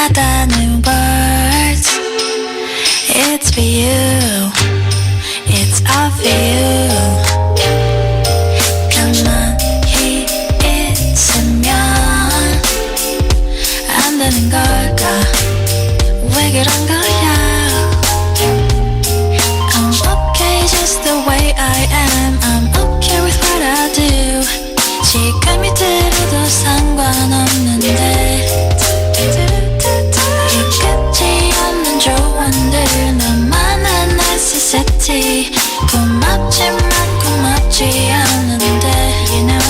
나다는 words. It's for you. It's all for you. 가만히 있으면 안 되는 걸까? 왜 그런 거야? I'm okay just the way I am. I'm okay with what I do. 지금이 들어도 상관없는데 끝이 없는 조언들 너만한 necessity. 고맙지만 고맙지 않은데 You know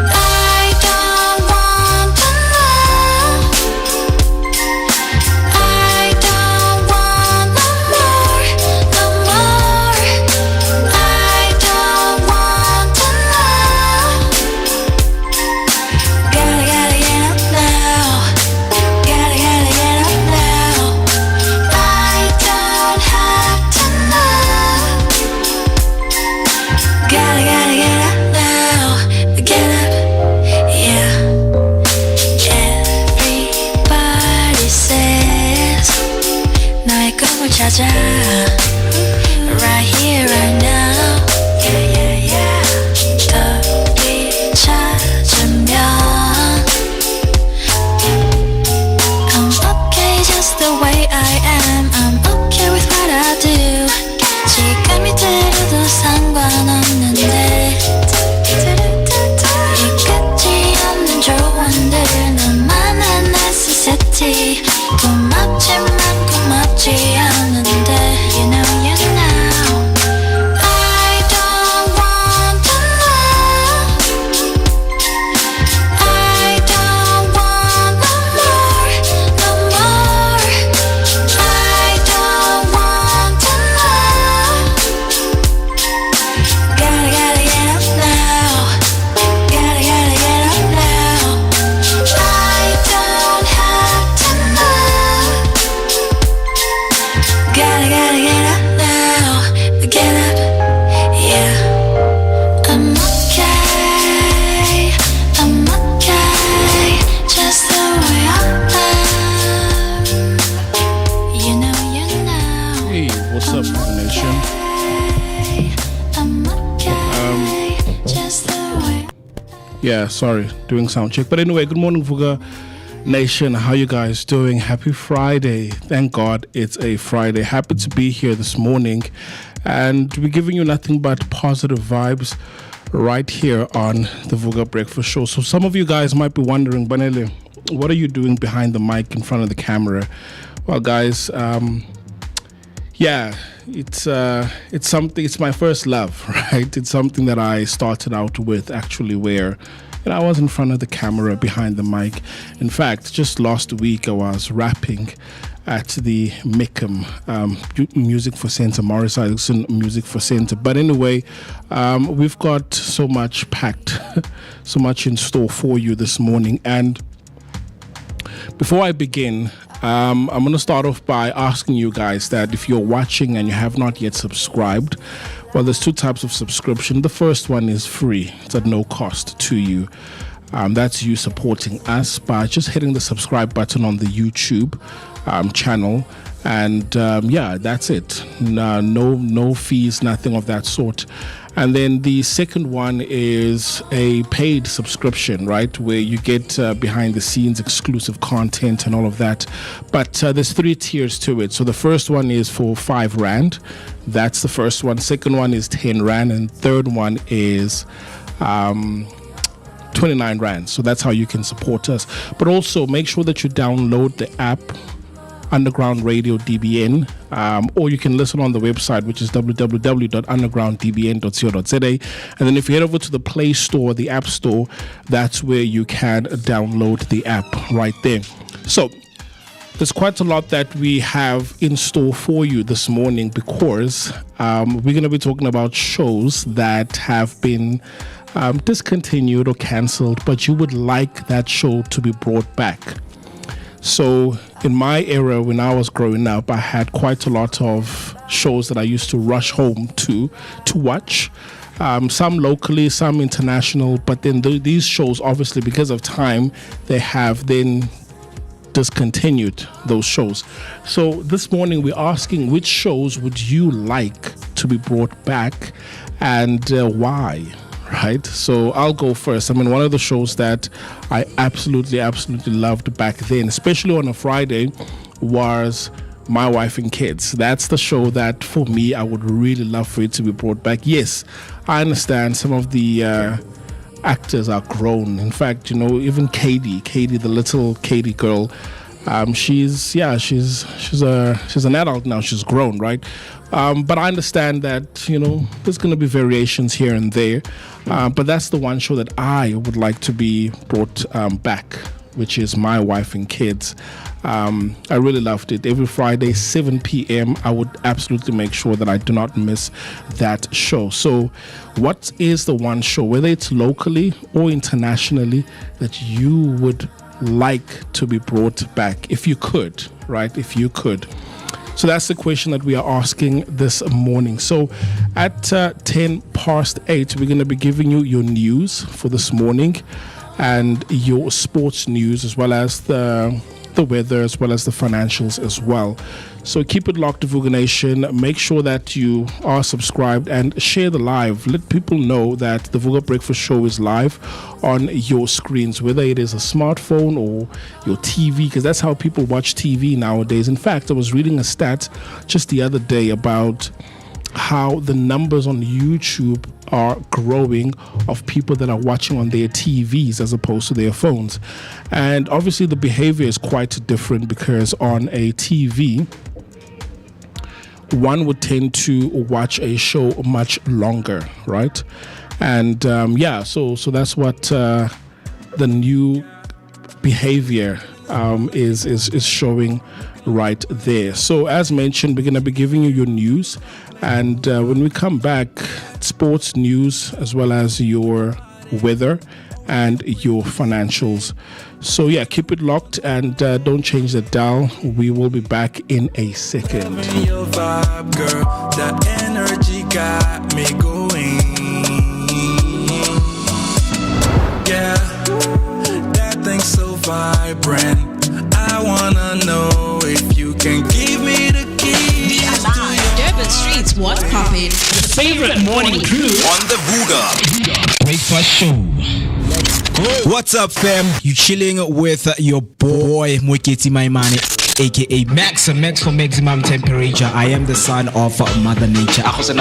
I don't want to know. I don't want no more, no more. I don't want to know. Gotta get up now. Gotta get up now. I don't have to know. Gotta get up now. Get up, yeah. Everybody says 나의 꿈을 찾아 right here, right now. Yeah, yeah, yeah. 너를 찾으면 I'm okay just the way I am. I'm okay with what I do. 지금이 들어도 상관없는데 이 끝이 없는 조언들 너만한 necessity. 고맙지만 고맙지 않은데 You know I don't want to know. I don't want no more, no more. I don't want to know. Gotta get up now. Gotta get up now. I don't have to know. Gotta get up now. Get up, yeah. I'm okay. I'm okay. Just the way I am. You know Hey, what's up, Nation? I'm okay. Just the way. Yeah, sorry, doing sound check. But anyway, good morning, Vooka Nation. How you guys doing? Happy Friday. Thank God it's a Friday. Happy to be here this morning and to be giving you nothing but positive vibes right here on the Vooka Breakfast Show. So some of you guys might be wondering, Banele, what are you doing behind the mic in front of the camera? Well, guys, yeah, it's something. It's my first love, right? It's something that I started out with, actually, where I was in front of the camera, behind the mic. In fact, just last week I was rapping at the Mickham Music for Centre, Morris Isaacson Music for Centre. But anyway, we've got so much packed, so much in store for you this morning. And before I begin, I'm going to start off by asking you guys that if you're watching and you have not yet subscribed, well, there's two types of subscription. The first one is free. It's at no cost to you. That's you supporting us by just hitting the subscribe button on the YouTube channel. And yeah, that's it. No fees, nothing of that sort. And then the second one is a paid subscription, right, where you get behind the scenes exclusive content and all of that. But there's three tiers to it. So the first one is for 5 Rand. That's the first one. Second one is 10 Rand. And third one is 29 Rand. So that's how you can support us. But also make sure that you download the app Underground Radio DBN, or you can listen on the website, which is www.undergrounddbn.co.za. And then if you head over to the Play Store, the App Store, that's where you can download the app right there. So there's quite a lot that we have in store for you this morning, because we're going to be talking about shows that have been discontinued or cancelled, but you would like that show to be brought back. So in my era, when I was growing up, I had quite a lot of shows that I used to rush home to watch. Some locally, some international, but then these shows, obviously, because of time, they have then discontinued those shows. So this morning we're asking, which shows would you like to be brought back, and why? Right? So I'll go first. I mean, one of the shows that I absolutely loved back then, especially on a Friday, was My Wife and Kids. That's the show that for me I would really love for it to be brought back. Yes, I understand some of the actors are grown. In fact, even Katie, the little Katie girl, she's an adult now. She's grown, right? But I understand that there's going to be variations here and there. But that's the one show that I would like to be brought back, which is My Wife and Kids. I really loved it. Every Friday, 7 p.m., I would absolutely make sure that I do not miss that show. So what is the one show, whether it's locally or internationally, that you would like to be brought back, if you could, right? If you could. So that's the question that we are asking this morning. So at 10 past 8, we're going to be giving you your news for this morning and your sports news, as well as the weather, as well as the financials as well. So keep it locked to Vooka Nation. Make sure that you are subscribed and share the live. Let people know that the Vooka Breakfast Show is live on your screens, whether it is a smartphone or your TV, because that's how people watch TV nowadays. In fact, I was reading a stat just the other day about how the numbers on YouTube are growing of people that are watching on their TVs as opposed to their phones. And obviously the behavior is quite different, because on a TV, one would tend to watch a show much longer, right? And so that's what the new behavior is showing right there. So as mentioned, we're going to be giving you your news, and when we come back, sports news, as well as your weather and your financials. So yeah, keep it locked and don't change the dial. We will be back in a second. Your vibe, girl, that energy got me going. Yeah, that thing's so vibrant. I wanna know if you can give me the keys. Durban Streets, what's poppin'? The favorite morning crew On the Vooka Breakfast Show. What's up, fam? You chilling with your boy Mweketi Maimane, aka Max for maximum temperature. I am the son of Mother Nature. Let's go.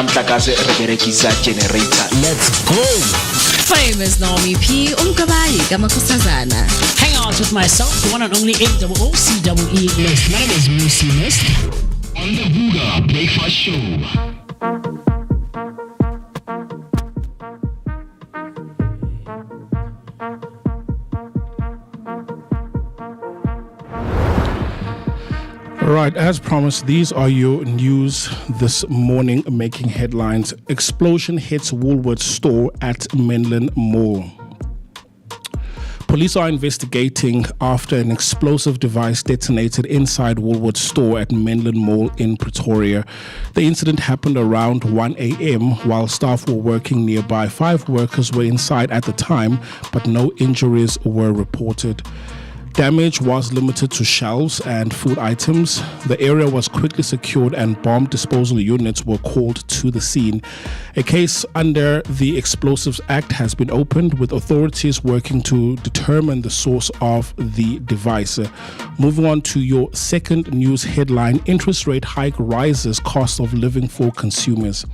Famous NommyP, umkabayi kamakosazana. Hang out with myself, the one and only MOOCEE list. My name is MooCee list. On the Vooka Breakfast Show. All right, as promised, these are your news this morning making headlines. Explosion hits Woolworths store at Menlyn Mall. Police are investigating after an explosive device detonated inside Woolworths store at Menlyn Mall in Pretoria. The incident happened around 1 a.m. while staff were working nearby. 5 workers were inside at the time, but no injuries were reported. Damage was limited to shelves and food items. The area was quickly secured and bomb disposal units were called to the scene. A case under the Explosives Act has been opened, with authorities working to determine the source of the device. Moving on to your second news headline, interest rate hike rises cost of living for consumers.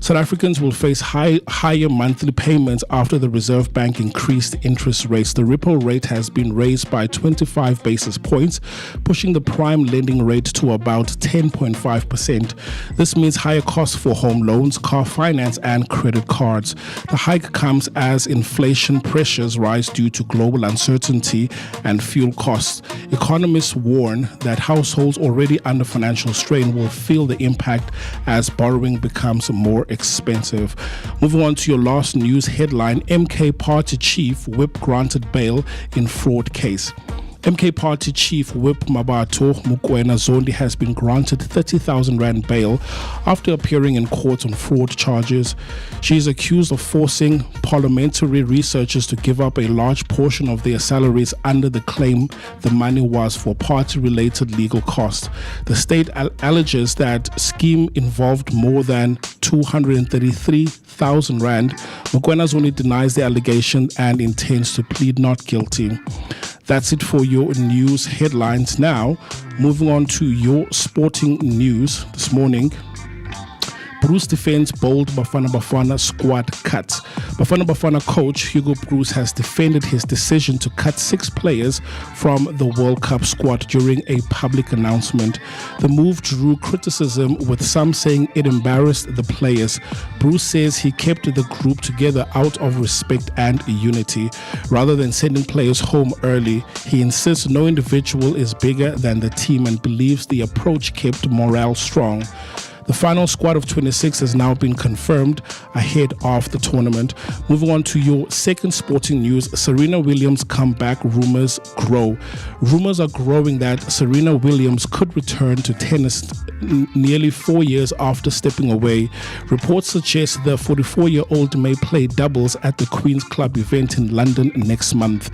South Africans will face higher monthly payments after the Reserve Bank increased interest rates. The repo rate has been raised by 25 basis points, pushing the prime lending rate to about 10.5%. This means higher costs for home loans, car finance, and credit cards. The hike comes as inflation pressures rise due to global uncertainty and fuel costs. Economists warn that households already under financial strain will feel the impact as borrowing becomes more expensive. Moving on to your last news headline, MK Party Chief Whip granted bail in fraud case. MK Party Chief Whip Mabato Mokoena Zondi has been granted 30,000 Rand bail after appearing in court on fraud charges. She is accused of forcing parliamentary researchers to give up a large portion of their salaries under the claim the money was for party-related legal costs. The state alleges that scheme involved more than 233,000 Rand. Mokoena Zondi denies the allegation and intends to plead not guilty. That's it for your news headlines. Now, moving on to your sporting news this morning. Bruce defends bold Bafana Bafana squad cut. Bafana Bafana coach Hugo Bruce has defended his decision to cut 6 players from the World Cup squad during a public announcement. The move drew criticism, with some saying it embarrassed the players. Bruce says he kept the group together out of respect and unity. Rather than sending players home early, he insists no individual is bigger than the team and believes the approach kept morale strong. The final squad of 26 has now been confirmed ahead of the tournament. Moving on to your second sporting news, Serena Williams comeback rumors grow. Rumors are growing that Serena Williams could return to tennis nearly 4 years after stepping away. Reports suggest the 44-year-old may play doubles at the Queen's Club event in London next month.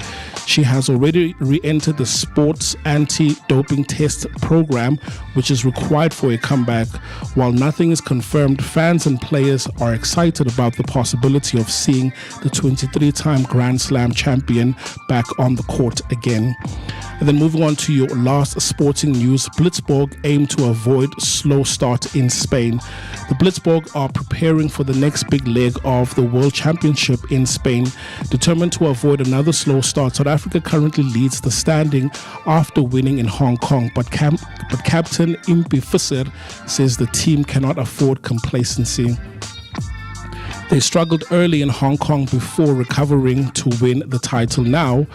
She has already re-entered the sports anti-doping test program, which is required for a comeback. While nothing is confirmed, fans and players are excited about the possibility of seeing the 23-time Grand Slam champion back on the court again. And then moving on to your last sporting news, Blitzburg aim to avoid slow start in Spain. The Blitzburg are preparing for the next big leg of the World Championship in Spain. Determined to avoid another slow start, South Africa currently leads the standing after winning in Hong Kong, but Captain Impi Visser says the team cannot afford complacency. They struggled early in Hong Kong before recovering to win the title. Now,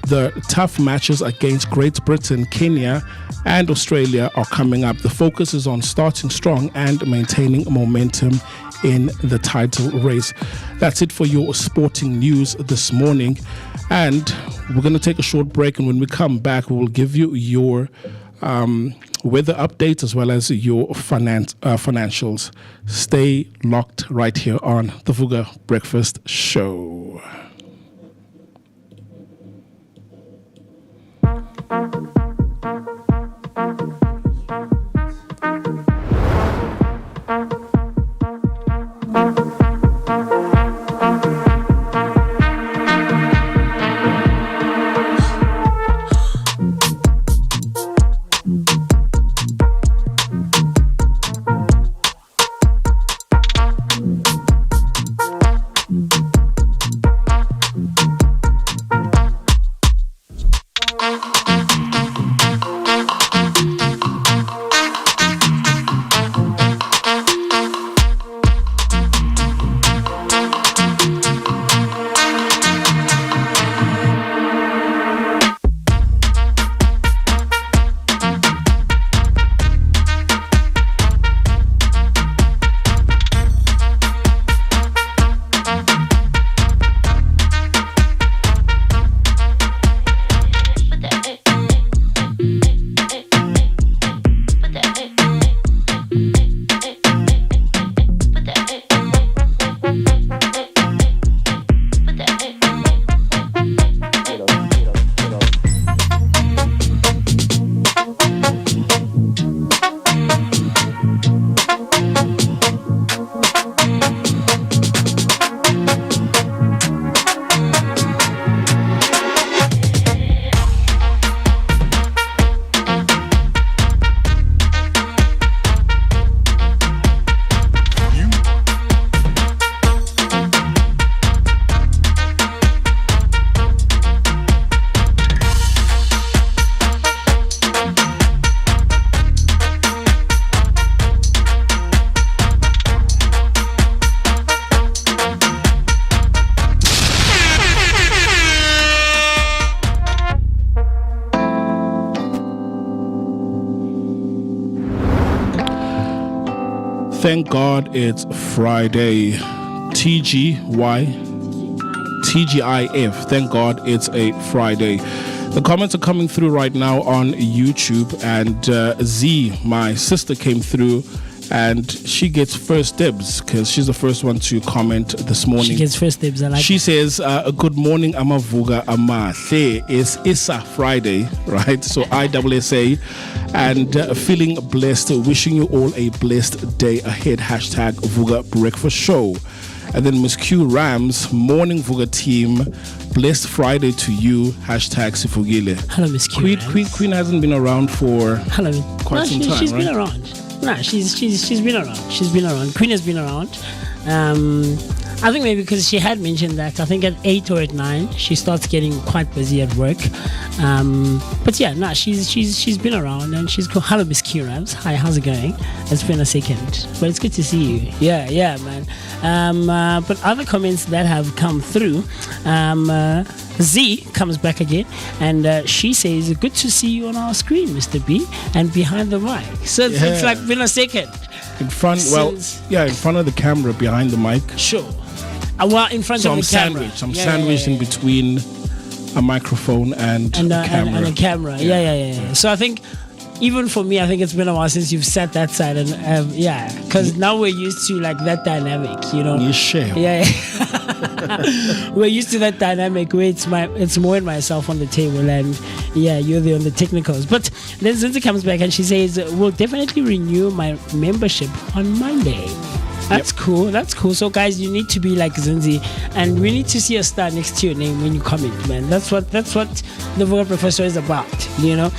the tough matches against Great Britain, Kenya, and Australia are coming up. The focus is on starting strong and maintaining momentum in the title race. That's it for your sporting news this morning. And we're going to take a short break, and when we come back, we will give you your weather updates as well as your financials. Stay locked right here on the Vooka Breakfast Show. Thank God it's Friday. TGIF. Thank God it's a Friday. The comments are coming through right now on YouTube, and Z, my sister, came through, and she gets first dibs because she's the first one to comment this morning. She gets first dibs. I like. She says, "Good morning, Vooka Amahle. It's Issa Friday, right? So ISSA, and feeling blessed. Wishing you all a blessed day ahead. Hashtag Vooka Breakfast Show." And then Miss Q Rams, morning Vooka team. Blessed Friday to you. Hashtag Sifugile. Hello, Miss Q. Queen hasn't been around for quite some time, she's right? been around. Nah, she's been around. She's been around. Queen has been around. I think maybe because she had mentioned that I think at 8 or at 9 she starts getting quite busy at work. But yeah, nah, she's been around and she's cool. Hello, Miss Q Rams. Hi, how's it going? It's been a second, but it's good to see you. Yeah, man. But other comments that have come through. Z comes back again, and she says, "Good to see you on our screen, Mr. B, and behind the mic." So it's like been a second. In front, in front of the camera, behind the mic. Sure. Well, in front of the camera. I'm sandwiched in between a microphone and a camera. And a camera. Yeah. So I think, even for me, I think it's been a while since you've sat that side, and because now we're used to like that dynamic, you know. Yeah. We're used to that dynamic where it's more and myself on the table, and you're on the technicals. But then Zinzi comes back and she says, "We'll definitely renew my membership on Monday." That's cool. So guys, you need to be like Zinzi, and we need to see a star next to your name when you comment, man. That's what the Vooka Breakfast Show is about, you know.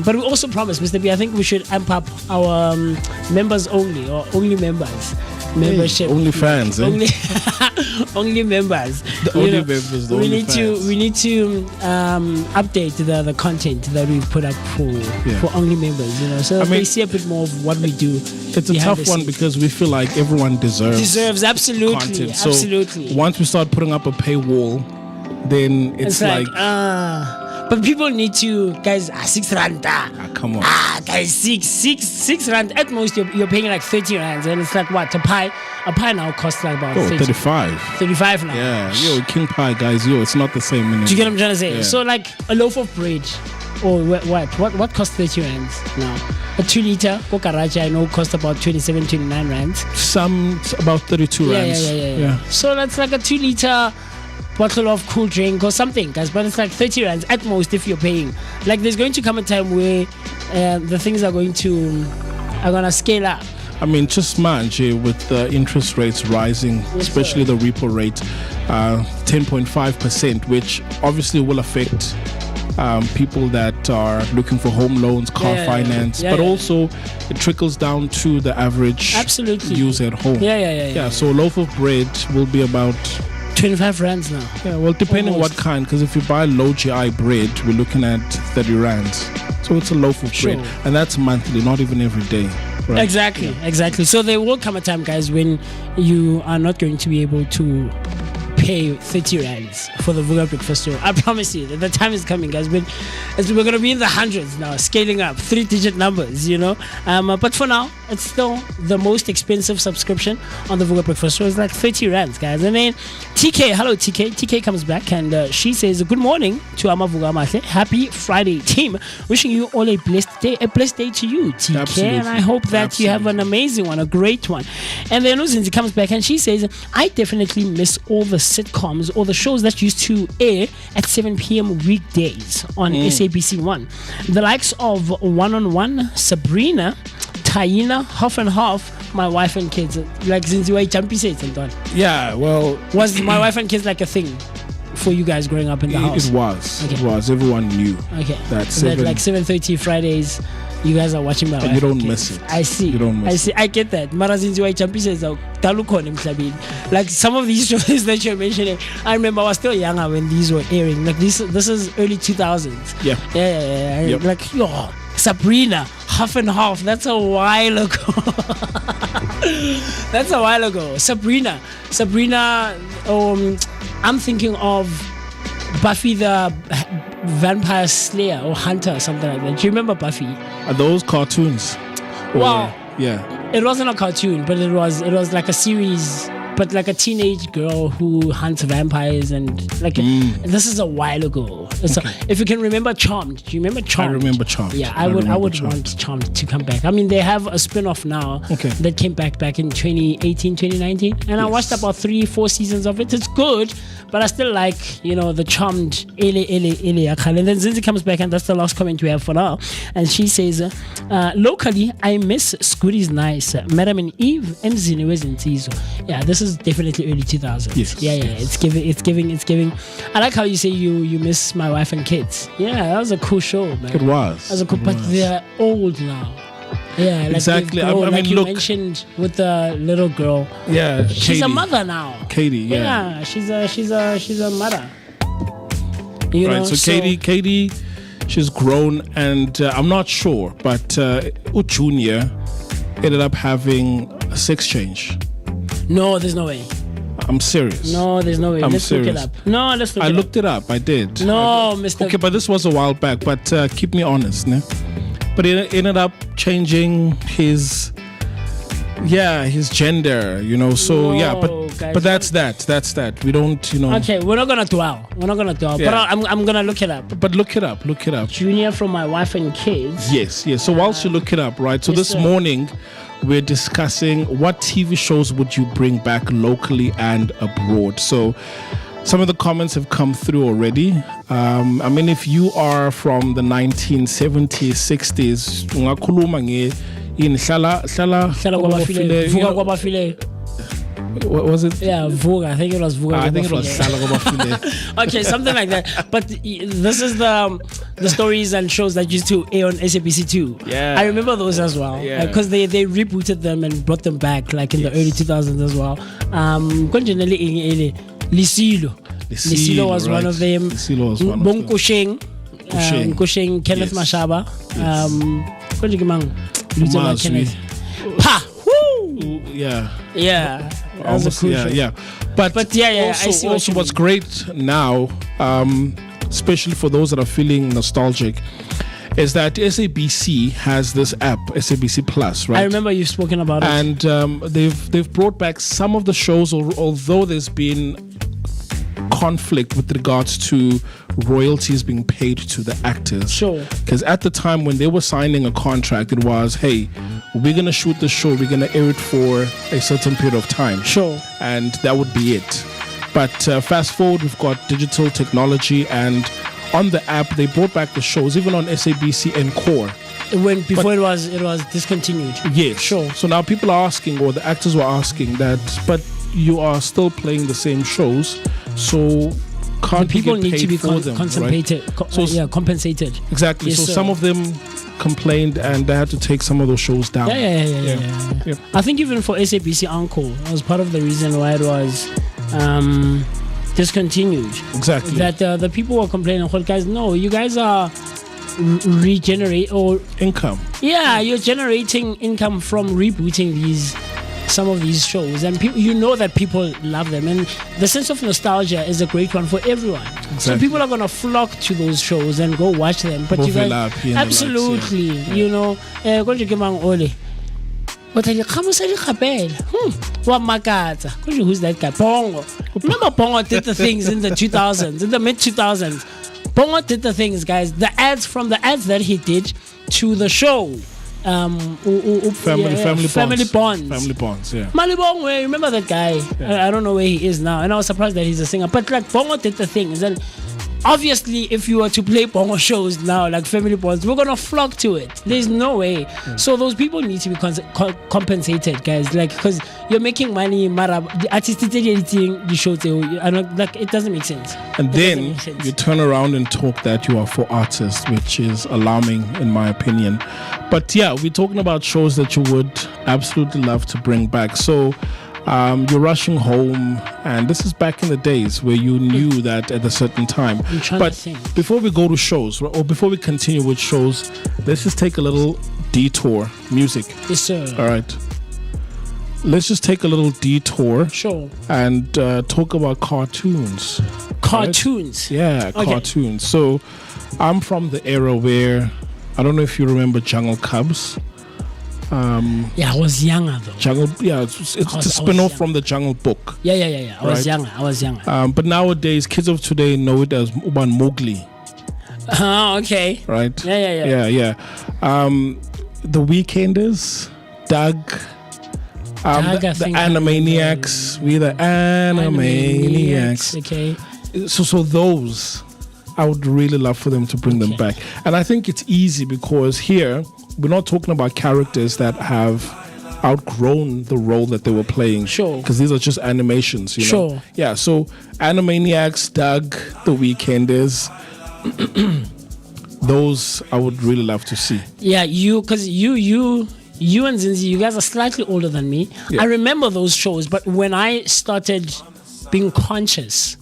But we also promise, Mr. B, I think we should amp up our members only, or only members membership. Only fans, only members. The only members. The we only need fans. We need to update the content that we've put up for only members, you know, so they see a bit more of what we do. It's a tough one because we feel like everyone deserves absolutely content. So absolutely. Once we start putting up a paywall, then it's like but people need to, guys, 6 rand. Come on. Guys, 6 rand. At most, you're paying like 30 rands, and it's like what? A pie now costs like about 35. 35 now. Yeah, king pie, guys. It's not the same anymore. Do you get what I'm trying to say? Yeah. So like a loaf of bread, or what costs 30 rands now? A 2 liter Kokaracha, I know, costs about 27, 29 rands. Some about 32 rands. Yeah. So that's like a 2 liter bottle of cool drink or something, guys, but it's like 30 rands at most if you're paying. Like, there's going to come a time where the things are gonna scale up. I mean, just with the interest rates rising, especially the repo rate, 10.5%, which obviously will affect people that are looking for home loans, car finance, but also it trickles down to the average user at home. Yeah. So a loaf of bread will be about 25 rands now. Yeah, well, depending on what kind, because if you buy low GI bread, we're looking at 30 rands. So it's a loaf of bread, and that's monthly, not even every day. Right? Exactly. So there will come a time, guys, when you are not going to be able to pay 30 rands for the Vooka Breakfast Show. I promise you that the time is coming, guys. We're going to be in the hundreds now, scaling up, 3-digit numbers, you know. But for now, it's still the most expensive subscription on the Vooka Breakfast Show. It's like 30 rands, guys. And then TK, hello TK. TK comes back and she says, "Good morning to Vooka Mahle. Happy Friday, team. Wishing you all a blessed day to you, TK. Absolutely. And I hope that you have an amazing one, a great one." And then Uzinzi comes back and she says, "I definitely miss all the sitcoms or the shows that used to air at 7 p.m. weekdays on SABC 1. The likes of One-on-One, Sabrina, Taina, Half and Half, My Wife and Kids." Like, since you were jumpy sets and done. Yeah, well, was My Wife and Kids like a thing for you guys growing up in the house? It was. Okay. It was. Everyone knew. Okay. That like 7:30 Fridays, you guys are watching My Wife. You don't and Kids. miss it. I see. You don't miss it. I get that. Mara since you were jumpy sets, like some of these shows that you're mentioning, I remember I was still younger when these were airing. Like this is early 2000s. Yeah. Yep. Like, Sabrina, Half and Half. That's a while ago. Sabrina. I'm thinking of Buffy the Vampire Slayer or Hunter or something like that. Do you remember Buffy? Are those cartoons? Wow. Yeah. It wasn't a cartoon, but it was like a series, but like a teenage girl who hunts vampires, and like this is a while ago. So if you can remember Charmed, do you remember Charmed? I remember Charmed. Yeah, I would want Charmed to come back. I mean, they have a spin-off now that came back in 2018, 2019, and I watched about 3-4 seasons of it. It's good, but I still like, the Charmed Ele. And then Zinzi comes back, and that's the last comment we have for now. And she says, locally, I miss Scooty's Nice, Madam and Eve, and Zinewe's Ntizo. Yeah, this is definitely early 2000s. Yes. Yeah, it's giving. I like how you say you miss My Wife and Kids. Yeah, that was a cool show, man. It was. That was a cool, but they're old now. Yeah, like exactly. I mean, you mentioned with the little girl. Yeah, she's Katie. A mother now. Katie, yeah. She's a mother. You know, so Katie, she's grown, and I'm not sure, but Junior ended up having a sex change. No, there's no way. I'm serious. No, there's no way. Let's serious. look it up. No, let's look it up. I looked it up. I did. No, Mr. Okay, but this was a while back. But keep me honest, ne? But he ended up changing his gender, So but that's that. We don't, Okay, we're not gonna dwell. Yeah. But I'm gonna look it up. But look it up. Junior from My Wife and Kids. Yes. So whilst you look it up, right? So this morning we're discussing what TV shows would you bring back locally and abroad. So some of the comments have come through already. I mean, if you are from the 1970s, 60s, ungakhuluma nge in hlala what was it? Yeah, Vooka. I think it was Vooka. I think it was Hlala. Okay, something like that. But this is the stories and shows that used to air on SABC 2. Yeah, I remember those as well. Yeah, because they rebooted them and brought them back like in the early 2000s as well. Lisilo was one of them. Bonkusheng, Kenneth Mashaba. Kenneth. Pa! Woo! Yeah. Almost, yeah. But I see also what's great now, especially for those that are feeling nostalgic, is that SABC has this app, SABC Plus, right? I remember you've spoken about it. And they've brought back some of the shows, although there's been conflict with regards to royalties being paid to the actors. Sure. Because at the time when they were signing a contract, it was, hey, we're going to shoot the show, we're going to air it for a certain period of time. Sure. And that would be it. But fast forward, we've got digital technology, and on the app, they brought back the shows, even on SABC Encore. Before it was discontinued. Yes. Sure. So now people are asking, or the actors were asking that, but you are still playing the same shows, so can't people you get need to be for them, compensated? Right? Compensated. Exactly. Yes, so sir. some of them complained, and they had to take some of those shows down. Yeah. I think even for SABC Encore, that was part of the reason why it was discontinued. Exactly. That the people were complaining, well, guys, no, you guys are regenerate or income. Yeah, you're generating income from rebooting some of these shows, and that people love them, and the sense of nostalgia is a great one for everyone. Exactly. So people are gonna flock to those shows and go watch them. But you guys, absolutely, who's that guy? Pongo. Remember Pongo did the things in the 2000s, in the mid 2000s. Pongo did the things, guys. The ads that he did to the show. Family Bonds. Yeah. Malibongwe, remember that guy? Yeah. I don't know where he is now, and I was surprised that he's a singer. But like Bongo did the things, and obviously, if you were to play Bongo shows now, like Family Bonds, we're gonna flock to it. There's no way. Yeah. So those people need to be compensated, guys. Like, because you're making money, the artist editing the show, like it doesn't make sense. And then you turn around and talk that you are for artists, which is alarming in my opinion. But yeah, we're talking about shows that you would absolutely love to bring back. So you're rushing home, and this is back in the days where you knew that at a certain time. But before we go to shows, or before we continue with shows, let's just take a little detour. Music. Yes, sir. All right. Let's just take a little detour. Sure. And talk about cartoons. Cartoons? Right? Yeah, okay. Cartoons. So I'm from the era where, I don't know if you remember Jungle Cubs. I was younger though. It's a spin-off from the Jungle Book. Yeah. I was younger. But nowadays, kids of today know it as Uban Mowgli. Oh, okay. Right? Yeah. The Weekenders, Doug, the Animaniacs. We the Animaniacs. Okay. So those, I would really love for them to bring them back. And I think it's easy because here we're not talking about characters that have outgrown the role that they were playing. Sure. Because these are just animations, you know. Sure. Yeah. So Animaniacs, Doug, the Weekenders. Those I would really love to see. Yeah, you and Zinzi, you guys are slightly older than me. Yeah. I remember those shows, but when I started being conscious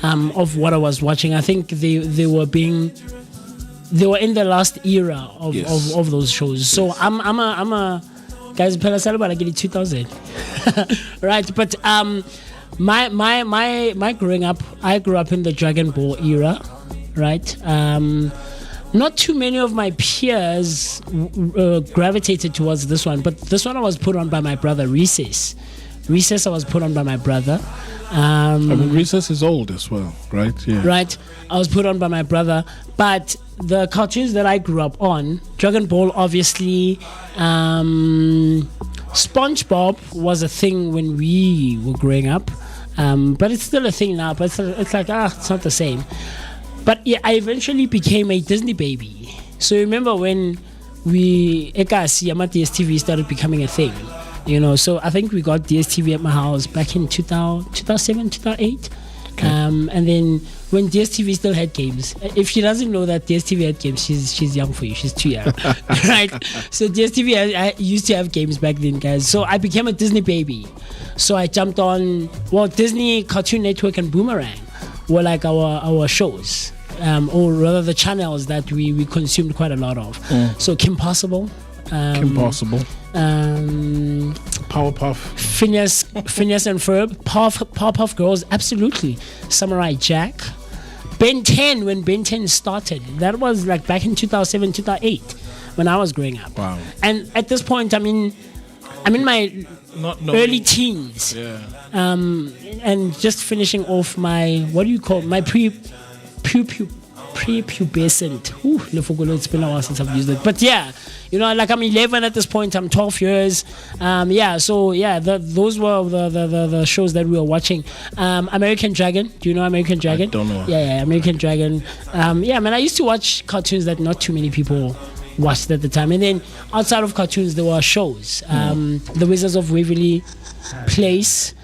of what I was watching, I think they were in the last era of those shows. So I'm a guys, I get it 2000, right? But my growing up, I grew up in the Dragon Ball era, right? Not too many of my peers gravitated towards this one, but this one I was put on by my brother, Recess I was put on by my brother. I mean, Recess is old as well, right? Yeah. Right. I was put on by my brother, but the cartoons that I grew up on, Dragon Ball, obviously, SpongeBob was a thing when we were growing up, but it's still a thing now. But it's like it's not the same. But yeah, I eventually became a Disney baby. So remember when DSTV started becoming a thing, you know. So I think we got DSTV at my house back in 2007, 2008. Okay. And then when DSTV still had games. If she doesn't know that DSTV had games, she's young for you. She's too young, right? So DSTV I used to have games back then, guys. So I became a Disney baby. So I jumped on Disney, Cartoon Network, and Boomerang were like our shows. Or rather the channels that we consumed quite a lot of. So Kim Possible, Powerpuff, Phineas and Ferb, Powerpuff Girls, absolutely. Samurai Jack, Ben 10 when Ben 10 started. That was like back in 2007, 2008 when I was growing up. Wow. And at this point, I'm in my early teens. Yeah. And just finishing off my prepubescent. It's been a while since I've used it. But yeah, you know, like I'm 11 at this point. I'm 12 years. Those were the shows that we were watching. American Dragon. Do you know American Dragon? I don't know. Yeah, American Dragon. I used to watch cartoons that not too many people watched at the time. And then outside of cartoons, there were shows. The Wizards of Waverly Place.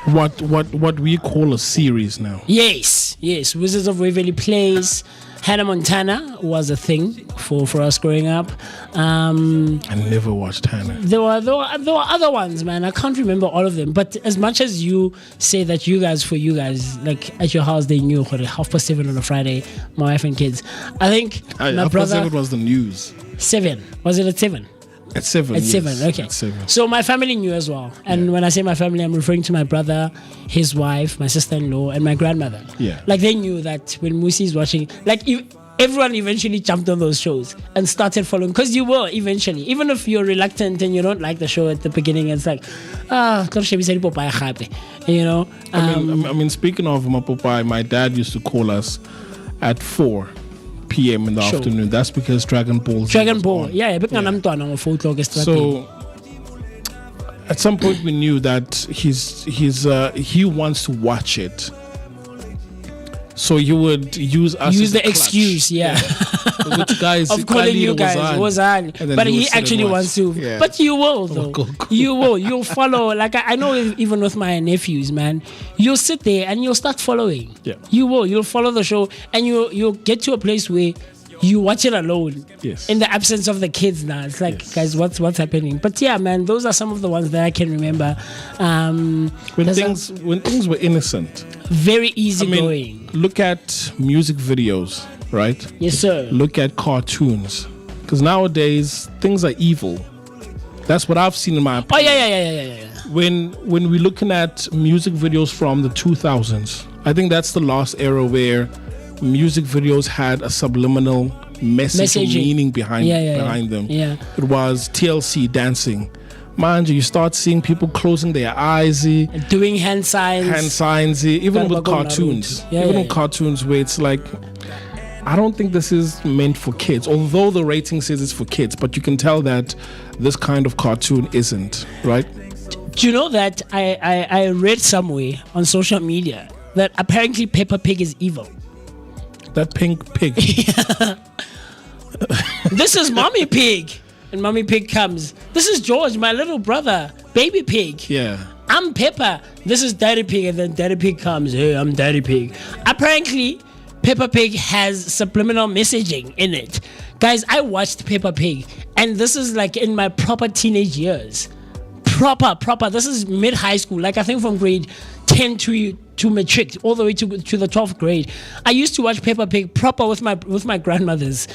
What we call a series now. Yes. Wizards of Waverly Place. Hannah Montana was a thing for us growing up. I never watched Hannah. There were other ones, man. I can't remember all of them. But as much as you say that for you guys, like at your house, they knew 7:30 on a Friday, my wife and kids. I think my brother. 7 was the news. 7 was it at 7? At 7. At 7, okay. At 7. So my family knew as well. And when I say my family, I'm referring to my brother, his wife, my sister-in-law, and my grandmother. Yeah. Like they knew that when MooCee is watching, like everyone eventually jumped on those shows and started following. Because you will eventually, even if you're reluctant and you don't like the show at the beginning, it's like, you know. I mean, speaking of Popeye, my dad used to call us at 4 p.m. in the afternoon. That's because Dragon Ball. So at some point we knew that he wants to watch it. So he would use us. Use the excuse, Which guys of calling you guys was on. But he actually wants to. Yeah. But you will though. Go. You will. You'll follow. Like I know even with my nephews, man, you'll sit there and you'll start following. Yeah. You will. You'll follow the show and you'll get to a place where you watch it alone. Yes. In the absence of the kids now. It's like, guys, what's happening? But yeah, man, those are some of the ones that I can remember. When things were innocent. Very easy going. Look at music videos, right? Yes, sir. Look at cartoons. Because nowadays, things are evil. That's what I've seen in my opinion. Oh, yeah. When we're looking at music videos from the 2000s, I think that's the last era where music videos had a subliminal message or meaning behind them. Yeah. It was TLC dancing. Mind you start seeing people closing their eyes, doing hand signs, even with cartoons. With cartoons where it's like I don't think this is meant for kids, although the rating says it's for kids, but you can tell that this kind of cartoon isn't, right? Do you know that I read somewhere on social media that apparently Peppa Pig is evil? That pink pig. This is Mommy Pig. And Mommy Pig comes. This is George, my little brother, Baby Pig. Yeah. I'm Peppa. This is Daddy Pig. And then Daddy Pig comes. Hey, I'm Daddy Pig. Apparently, Peppa Pig has subliminal messaging in it. Guys, I watched Peppa Pig. And this is like in my proper teenage years. Proper. This is mid-high school. Like I think from grade 10 to matric, all the way to the 12th grade. I used to watch Peppa Pig proper with my grandmothers.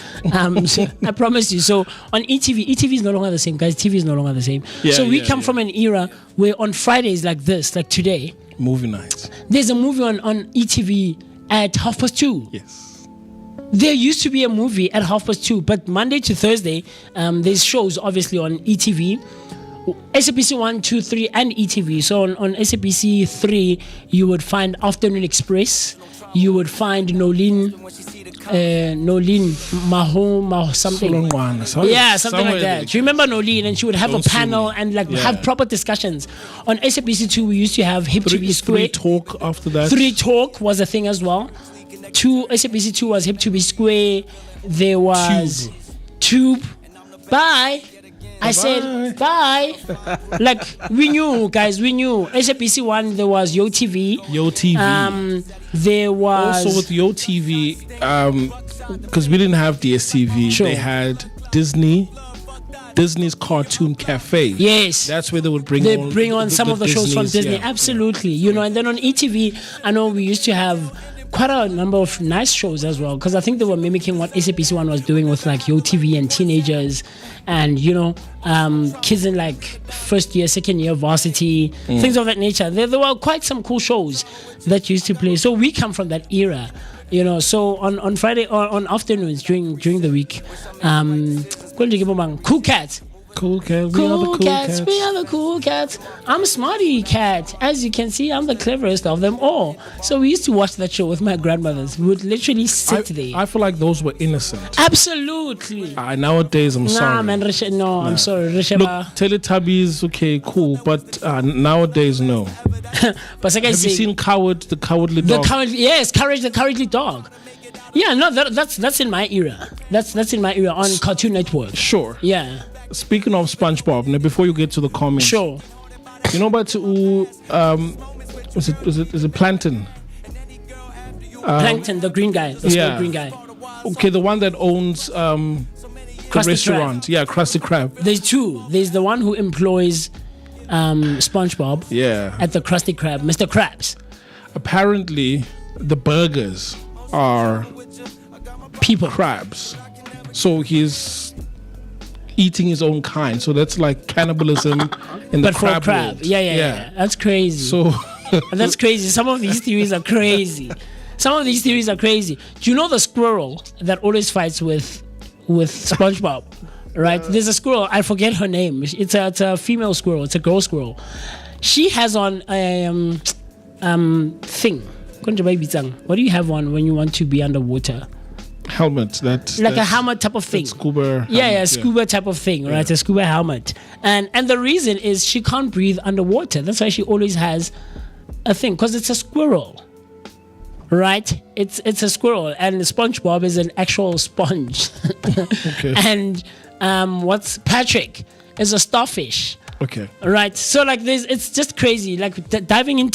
So I promise you. So on ETV is no longer the same, guys. TV is no longer the same. Yeah, so we come from an era where on Fridays like this, like today, movie nights. There's a movie on ETV at 2:30. Yes. There used to be a movie at 2:30, but Monday to Thursday, there's shows obviously on ETV. SABC 1, 2, 3 and ETV. So on SABC 3 you would find Afternoon Express, you would find Nolene Maho something. Yeah, something like that. Do you remember Nolene? And she would have a panel and have proper discussions. On SABC 2 we used to have Hip to Be Square. 3 Talk after that. 3 Talk was a thing as well. SABC 2 was Hip to Be Square. There was Tube. Bye. I said bye. Like we knew, guys. We knew. SABC 1 there was Yo TV. There was also with Yo TV, because we didn't have DSTV. Sure. They had Disney's Cartoon Cafe. Yes, that's where they would bring on some of the shows from Disney. Yeah. Absolutely, you know. And then on ETV, I know we used to have quite a number of nice shows as well, because I think they were mimicking what SABC 1 was doing with like Yo TV and teenagers and kids in like first year, second year varsity, things of that nature. There were quite some cool shows that used to play. So we come from that era, you know. So on Friday or on afternoons during the week, Cool Cat. Cool Cats. We are the cool cats. I'm Smarty Cat. As you can see, I'm the cleverest of them all. So we used to watch that show with my grandmothers. We would literally sit there. I feel like those were innocent. Absolutely. Nowadays, I'm sorry. Man, I'm sorry. Look, Teletubbies, okay, cool, but nowadays, no. But have you seen Coward, the Cowardly Dog? Yes, Courage the Cowardly Dog. Yeah, no, that's in my era. That's in my era on Cartoon Network. Sure. Yeah. Speaking of SpongeBob, now before you get to the comments, sure. You know about is it Plankton? Plankton, the green guy, the green guy. Okay, the one that owns the restaurant. Yeah, Krusty Krab. There's two. There's the one who employs SpongeBob. Yeah. At the Krusty Krab, Mr. Krabs. Apparently, the burgers are people crabs. So he's eating his own kind. So that's like cannibalism in the crab world. Yeah. That's crazy. So that's crazy. Some of these theories are crazy. Do you know the squirrel that always fights with SpongeBob? Right? There's a squirrel. I forget her name. It's a female squirrel. It's a girl squirrel. She has on a thing. What do you have on when you want to be underwater? Helmet. That's a helmet type of thing. Scuba. Scuba type of thing, right? A scuba helmet. And the reason is she can't breathe underwater. That's why she always has a thing, because it's a squirrel. Right? It's a squirrel, and SpongeBob is an actual sponge. Okay. And what's Patrick is a starfish. Okay. Right. So like it's just crazy. Like diving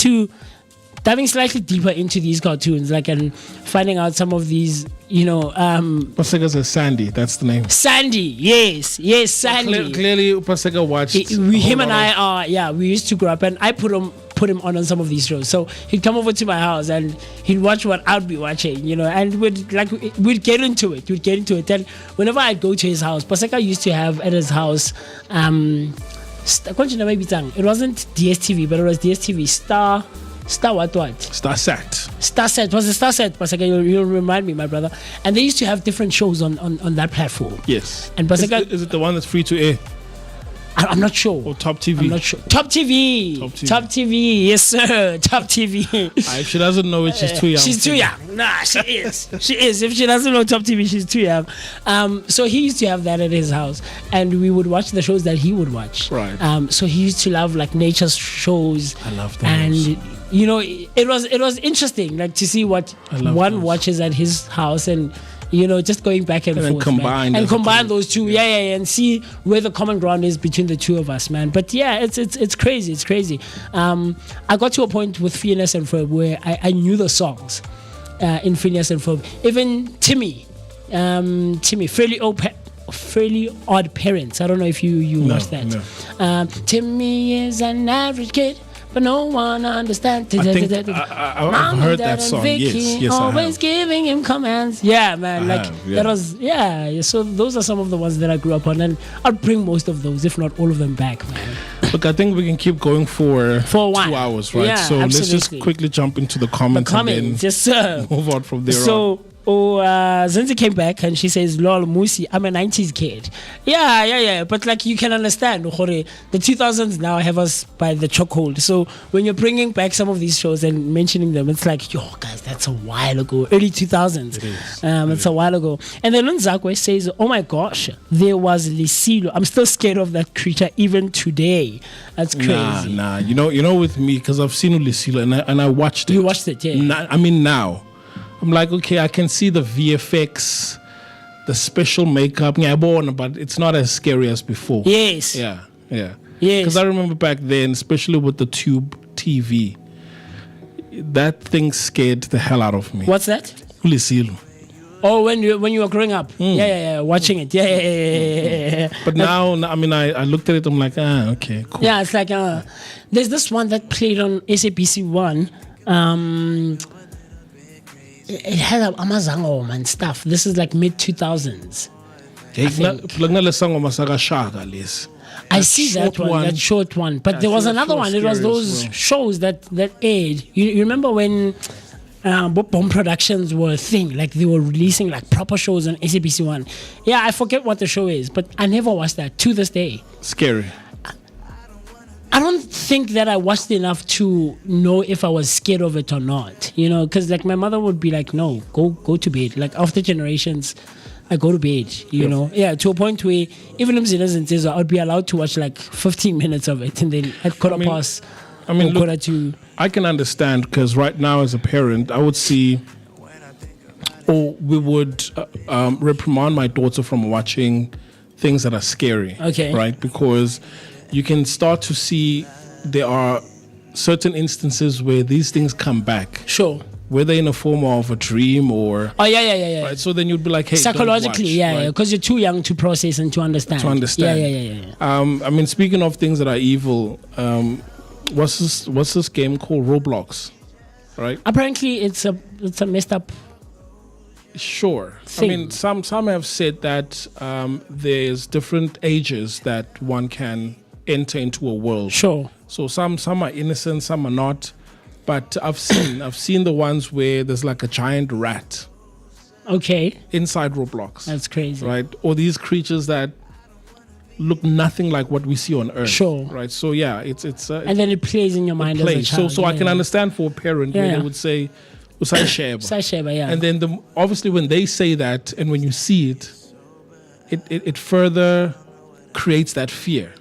slightly deeper into these cartoons, like, and finding out some of these, Pasega's a Sandy, that's the name. Sandy, yes, Sandy. Clearly, Pasega watched. Him and I we used to grow up, and I put him on some of these shows. So he'd come over to my house and he'd watch what I'd be watching, and we'd get into it. And whenever I'd go to his house, Pasega used to have at his house, it wasn't DSTV, but it was DSTV Star what? Starsat. Was it Starsat? Paseka, you'll remind me, my brother. And they used to have different shows on that platform. Yes. And Paseka, is it the one that's free to air? I'm not sure. Or Top TV. I'm not sure. Top TV. Yes, sir. Top TV. If she doesn't know it, she's too young. She's too young. Nah, she is. She is. If she doesn't know Top TV, she's too young. So he used to have that at his house, and we would watch the shows that he would watch. Right. So he used to love like nature shows. I love those. And it was interesting, like to see what one watches at his house, and just going back and forth, combine those two, and see where the common ground is between the two of us, man. But yeah, it's crazy. I got to a point with Phineas and Ferb where I knew the songs in Phineas and Ferb. Even Timmy, Fairly Odd Parents. I don't know if you watched that. No. Timmy is an average kid, but no one understands. I think I've heard that song. Vicky, yes, always giving him commands. Yeah, man. That was So those are some of the ones that I grew up on, and I'll bring most of those, if not all of them, back, man. Look, I think we can keep going for 2 hours, right? Yeah, so absolutely. let's just quickly jump into the comments and then yes, sir. move on from there on. Zinzi came back and she says, "Lol, MooCee, I'm a 90s kid." Yeah. But like you can understand, the 2000s now have us by the chokehold. So when you're bringing back some of these shows and mentioning them, it's like, yo, guys, that's a while ago. Early 2000s. It's a while ago. And then Nzakwe says, "Oh my gosh, there was Lisilo. I'm still scared of that creature even today." That's crazy. Nah. You know, with me, because I've seen Lisilo and I watched it. You watched it, yeah. Now. I'm like, okay, I can see the VFX, the special makeup, but it's not as scary as before. Yes. Yeah. Yes. Because I remember back then, especially with the tube TV, that thing scared the hell out of me. What's that? Lisilo. Oh, when you were growing up. Yeah, watching it. Yeah. But now, I looked at it, I'm like, okay, cool. Yeah, it's like, there's this one that played on SABC 1. It had Amazango and stuff. This is like mid 2000s. I see that one, that short one. But there was another one. It was those shows that aired. You remember when Bomb Productions were a thing? Like they were releasing like proper shows on SABC 1. Yeah, I forget what the show is, but I never watched that to this day. Scary. I don't think that I watched enough to know if I was scared of it or not, because like my mother would be like, no, go to bed. Like after Generations, I go to bed, to a point where even if it doesn't say so, I'd be allowed to watch like 15 minutes of it and then at quarter past. Quarter to. I can understand because right now as a parent, I would see, or we would reprimand my daughter from watching things that are scary. Okay. Right? Because you can start to see there are certain instances where these things come back. Sure. Whether in a form of a dream or... Oh, yeah. Right? So then you'd be like, hey, psychologically, don't watch, because you're too young to process and to understand. Yeah. Speaking of things that are evil, what's this game called? Roblox, right? Apparently, it's a messed up... Sure. thing. Some have said that there's different ages that one can enter into a world. Sure. So some are innocent, some are not. But I've seen the ones where there's like a giant rat. Okay. Inside Roblox. That's crazy. Right? Or these creatures that look nothing like what we see on Earth. Sure. Right? So yeah, it's and then it plays in your mind as a child. So I can understand for a parent where they would say Usasheba, yeah. And then obviously when they say that and when you see it, it further creates that fear.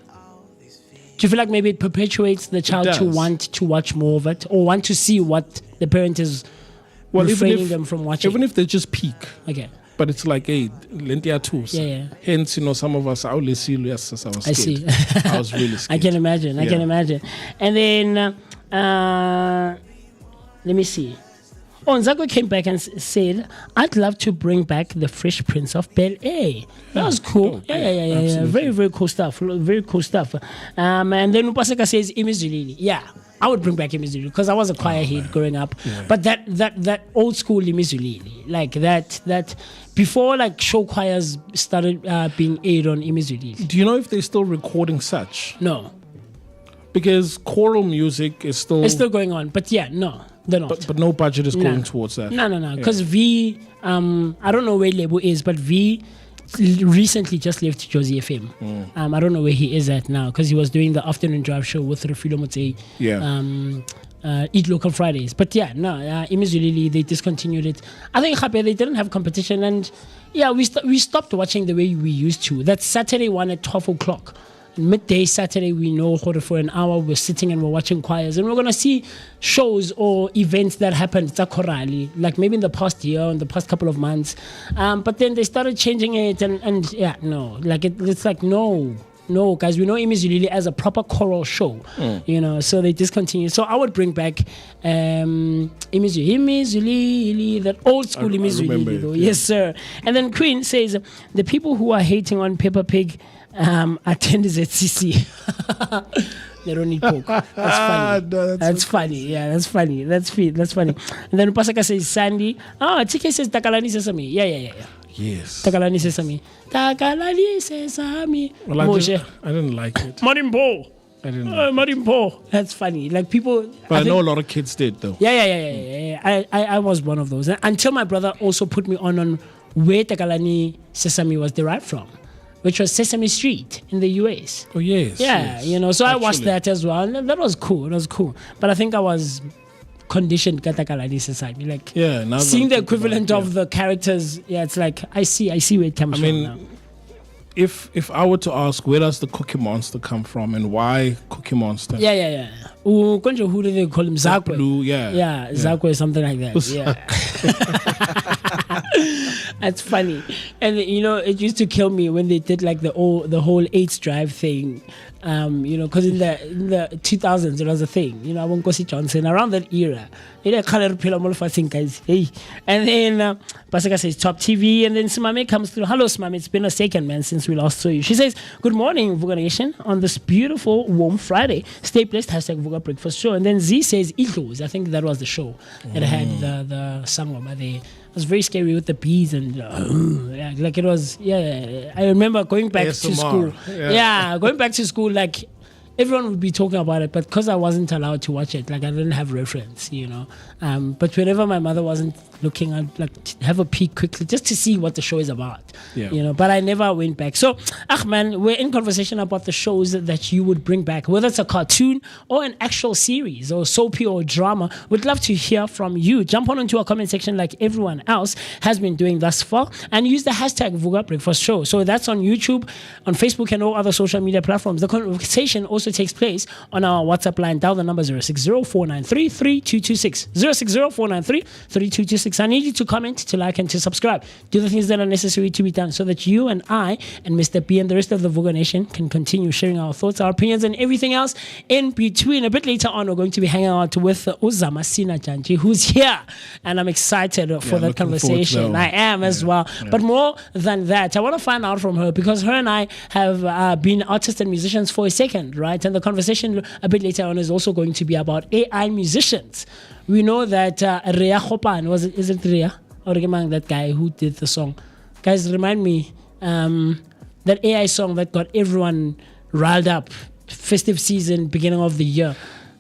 Do you feel like maybe it perpetuates the child to want to watch more of it or want to see what the parent is refraining them from watching? Even if they just peek. Okay. But it's like, hey, Lentia too. Yeah. Hence, some of us, I was scared. I see. I was really scared. I can imagine. And then, let me see. Nzakwe came back and said, "I'd love to bring back the Fresh Prince of Bel-Air." That was cool. Yeah. Very, very cool stuff. Very cool stuff. And then Upaseka says, Imizulili. Yeah, I would bring back Imizulili because I was a choir head growing up. Yeah. But that old school Imizulili, like that before like show choirs started being aired on Imizulili. Do you know if they're still recording such? No. Because choral music is still... It's still going on. But yeah, no. They're not. But no budget is going towards that. No. Because V, I don't know where Lebo is, but V recently just left Josie FM. I don't know where he is at now because he was doing the afternoon drive show with Refilo Motsei. Eat Local Fridays. But yeah, no, immediately they discontinued it. I think they didn't have competition, and yeah, we stopped watching the way we used to. That Saturday one at 12 o'clock. Midday Saturday, we know for an hour we're sitting and we're watching choirs, and we're gonna see shows or events that happened like maybe in the past year, in the past couple of months. But then they started changing it, and yeah, no, like it's like no, guys, we know Imizulili as a proper choral show, so they discontinued. So I would bring back Imizulili, that old school Imizulili, though. Yes, sir. And then Queen says, the people who are hating on Peppa Pig attend ZCC. They don't need pork. That's funny. No, that's funny. Yeah, that's funny. That's funny. And then Pasaka says Sandy. TK says Takalani Sesame. Yeah. Yes. Takalani Sesame. Well, I didn't like it. Marimpo. I didn't like Marimpo. That's funny. Like people. But I know a lot of kids did though. Yeah. I was one of those. Until my brother also put me on where Takalani Sesame was derived from, which was Sesame Street in the US. Oh, yes. Yeah, yes. So I watched that as well. And that was cool. But I think I was conditioned Katakalani Society. Like, now seeing the equivalent of the characters, it's like, I see where it comes from now. If I were to ask, where does the Cookie Monster come from and why Cookie Monster? Yeah. Who do they call him? Zakwe. Yeah, Zakwe, something like that. Yeah. That's funny. And it used to kill me when they did like the whole AIDS drive thing. Because in the 2000s it was a thing. Abonkosi Johnson around that era. Guys. Hey. And then Pasaka says Top TV, and then Simame comes through. Hello, Simame. It's been a second, man, since we last saw you. She says, good morning, Vooka Nation, on this beautiful warm Friday. Stay blessed. #Vooka Breakfast Show. And then Z says Iglos. I think that was the show that had the sangoma there. It was very scary with the bees and like it was. I remember going back to school. Going back to school, like everyone would be talking about it, but because I wasn't allowed to watch it, like I didn't have reference, But whenever my mother wasn't looking, I'd like have a peek quickly just to see what the show is about, But I never went back. So, man, we're in conversation about the shows that you would bring back, whether it's a cartoon or an actual series or soapy or drama. We'd love to hear from you. Jump on into our comment section like everyone else has been doing thus far, and use the hashtag Vooka Breakfast Show. So that's on YouTube, on Facebook, and all other social media platforms. The conversation also takes place on our WhatsApp line. Dial the number 060-493-3226. 060-493-3226. I need you to comment, to like, and to subscribe. Do the things that are necessary to be done so that you and I and Mr. B and the rest of the Vooka Nation can continue sharing our thoughts, our opinions, and everything else in between. A bit later on, we're going to be hanging out with Uzama Sina Janji, who's here, and I'm excited for that conversation. I am as well. But more than that, I want to find out from her, because her and I have been artists and musicians for a second, right? And the conversation a bit later on is also going to be about AI musicians. We know that Rea Chopan, is it Rea? Or that guy who did the song? Guys, remind me, that AI song that got everyone riled up, festive season, beginning of the year.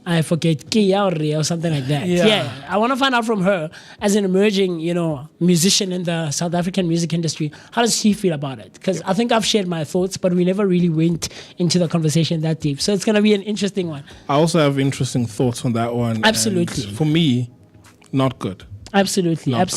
I forget, Kia or Ria or something like that. Yeah. I want to find out from her, as an emerging, musician in the South African music industry, how does she feel about it? Because I think I've shared my thoughts, but we never really went into the conversation that deep. So it's going to be an interesting one. I also have interesting thoughts on that one. Absolutely. And for me, not good. Absolutely. And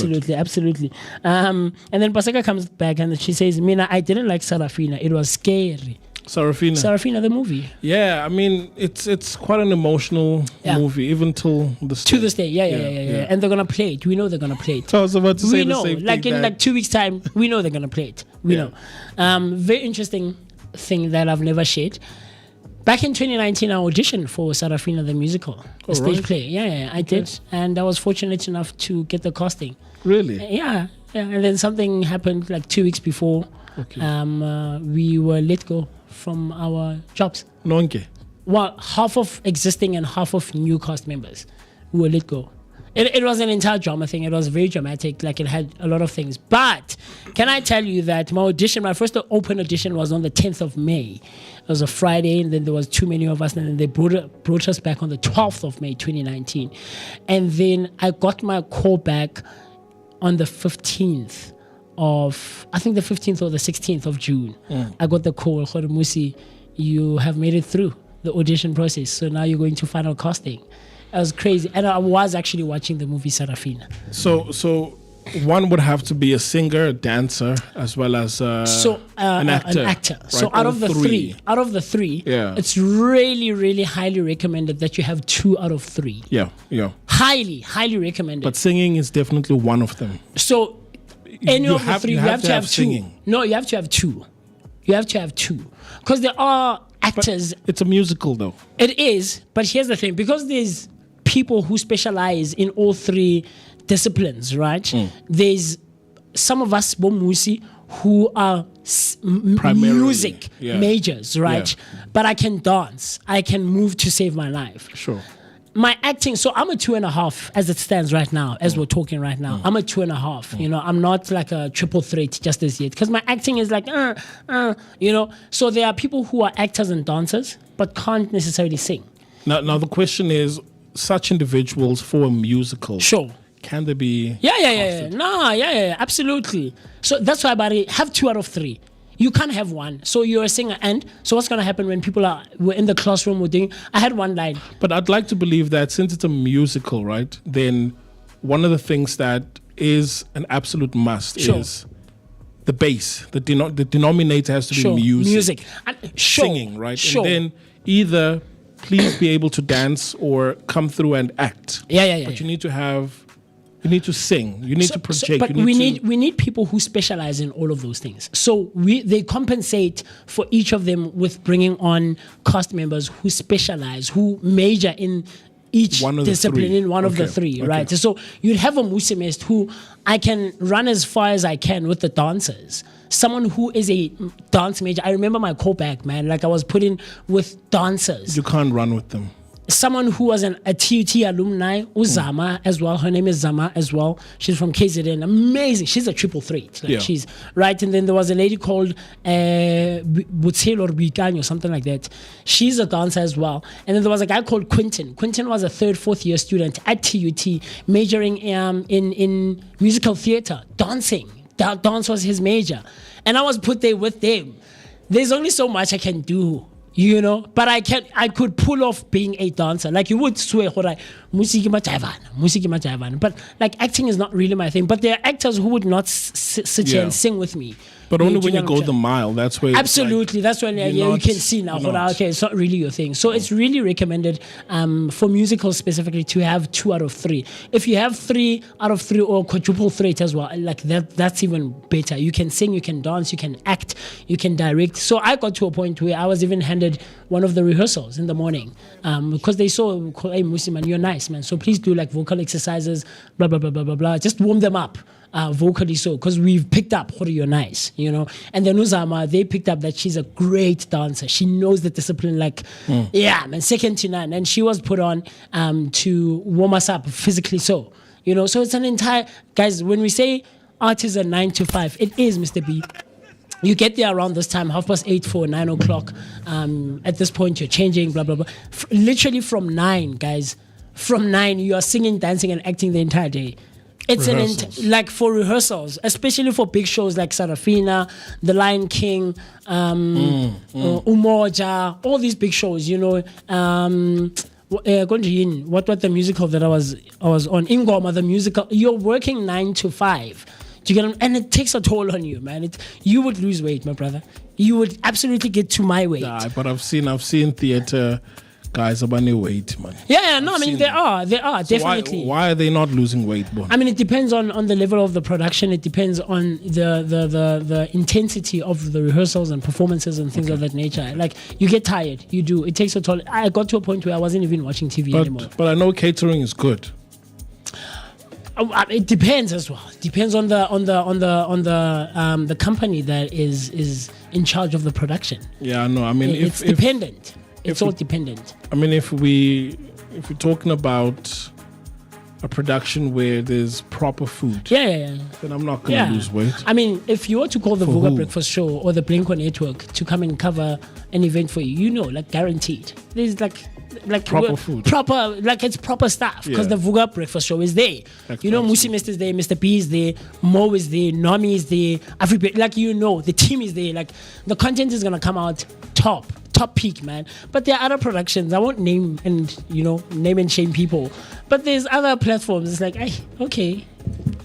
then Pasaka comes back and she says, Mina, I didn't like Sarafina. It was scary. Sarafina, the movie. Yeah, I mean, it's quite an emotional movie, even till this day. To this day, yeah. And they're gonna play it. We know they're gonna play it. So I was about to say the same like thing. In like 2 weeks' time, we know they're gonna play it. We know. Very interesting thing that I've never shared. Back in 2019, I auditioned for Sarafina the musical, the stage play. Yeah, I did, and I was fortunate enough to get the casting. Really? Yeah. And then something happened like 2 weeks before. Okay. We were let go from our jobs. Nonke. Well, half of existing and half of new cast members were let go. It was an entire drama thing. It was very dramatic. Like, it had a lot of things. But can I tell you that my first open audition was on the 10th of May. It was a Friday, and then there was too many of us, and then they brought us back on the 12th of May, 2019. And then I got my call back on the 15th of, I think the 15th or the 16th of June, I got the call, MooCee, you have made it through the audition process. So now you're going to final casting. It was crazy. And I was actually watching the movie Sarafina. So one would have to be a singer, a dancer, as well as an actor. Right? So out of the three, it's really, really highly recommended that you have 2 out of 3. Yeah. Highly, highly recommended. But singing is definitely one of them. So any of the 3, you have to have 2. Singing. No, you have to have 2. You have to have 2. Because there are actors. But it's a musical, though. It is. But here's the thing. Because there's people who specialize in all 3 disciplines, right? There's some of us, MooCee, who are music majors, right? Yeah. But I can dance. I can move to save my life. Sure. My acting, so I'm a 2.5 as it stands right now, as we're talking right now. I'm a 2.5. You know, I'm not like a triple threat just as yet, because my acting is like, you know. So there are people who are actors and dancers, but can't necessarily sing. Now the question is, such individuals for a musical. Sure. Can they be? Yeah. No, absolutely. So that's why, buddy, have 2 out of 3. You can't have 1. So you're a singer, and so what's gonna happen when we're in the classroom? I had 1 line. But I'd like to believe that since it's a musical, right? Then one of the things that is an absolute must is the bass. The denominator has to be music. Singing, right? Sure. And then either please be able to dance or come through and act. But you need to sing. You need to project. But we need people who specialize in all of those things. So they compensate for each of them with bringing on cast members who specialize, who major in each discipline in one of the 3, right? So you'd have a MooCee who I can run as far as I can with the dancers. Someone who is a dance major. I remember my callback, man. Like I was put in with dancers. You can't run with them. Someone who was a TUT alumni, Uzama as well. Her name is Zama as well. She's from KZN. Amazing. She's a triple threat. She's right. And then there was a lady called Butsel or Bikanyo, something like that. She's a dancer as well. And then there was a guy called Quentin. Quentin was a 3rd, 4th year student at TUT, majoring in musical theater, dancing. Dance was his major. And I was put there with them. There's only so much I can do. You know, but I could pull off being a dancer. Like you would swear, but like acting is not really my thing. But there are actors who would not sit here and sing with me. But only when you go the mile, that's where. Absolutely, that's when you can see now. Okay, it's not really your thing. So it's really recommended for musicals specifically to have 2 out of 3. If you have 3 out of 3 or quadruple threat as well, like that's even better. You can sing, you can dance, you can act, you can direct. So I got to a point where I was even handed one of the rehearsals in the morning because they saw, hey, MooCee, man, you're nice, man. So please do like vocal exercises, blah blah blah blah blah blah. Just warm them up. Vocally so, because we've picked up you're nice, you know. And then Uzama, they picked up that she's a great dancer. She knows the discipline man, second to none. And she was put on to warm us up physically so, you know. So it's an entire, guys, when we say art is a 9 to 5, it is, Mr. B. You get there around this time, 8:30 for 9 o'clock. At this point, you're changing, blah, blah, blah. Literally from 9, guys. From 9, you are singing, dancing, and acting the entire day. It's like for rehearsals, especially for big shows like Sarafina, The Lion King, Umoja, all these big shows, you know. What the musical that I was on, Ingoma, the musical. You're working 9 to 5. Do you get? And it takes a toll on you, man. You would lose weight, my brother. You would absolutely get to my weight. Nah, but I've seen theater guys about their weight, man. Yeah, no, I mean, they are so definitely. Why are they not losing weight, bro? I mean, it depends on the level of the production. It depends on the intensity of the rehearsals and performances and things of that nature. Like, you get tired, you do. It takes a toll. I got to a point where I wasn't even watching TV anymore. But I know catering is good. It depends as well. Depends on the company that is in charge of the production. Yeah, I know. I mean, it's dependent. It's all dependent. I mean, if we're talking about a production where there's proper food, then I'm not going to lose weight. I mean, if you were to call the Vooka Breakfast Show or the Blinko Network to come and cover an event for you, you know, like guaranteed. There's like like proper food, it's proper stuff because the Vooka breakfast show is there. Exactly. MooCee Mist is there, Mr. P is there, Mo is there, Nommy is there, Afriberry, the team is there. Like the content is gonna come out top peak, man. But there are other productions. I won't name and shame people. But there's other platforms. It's like, okay.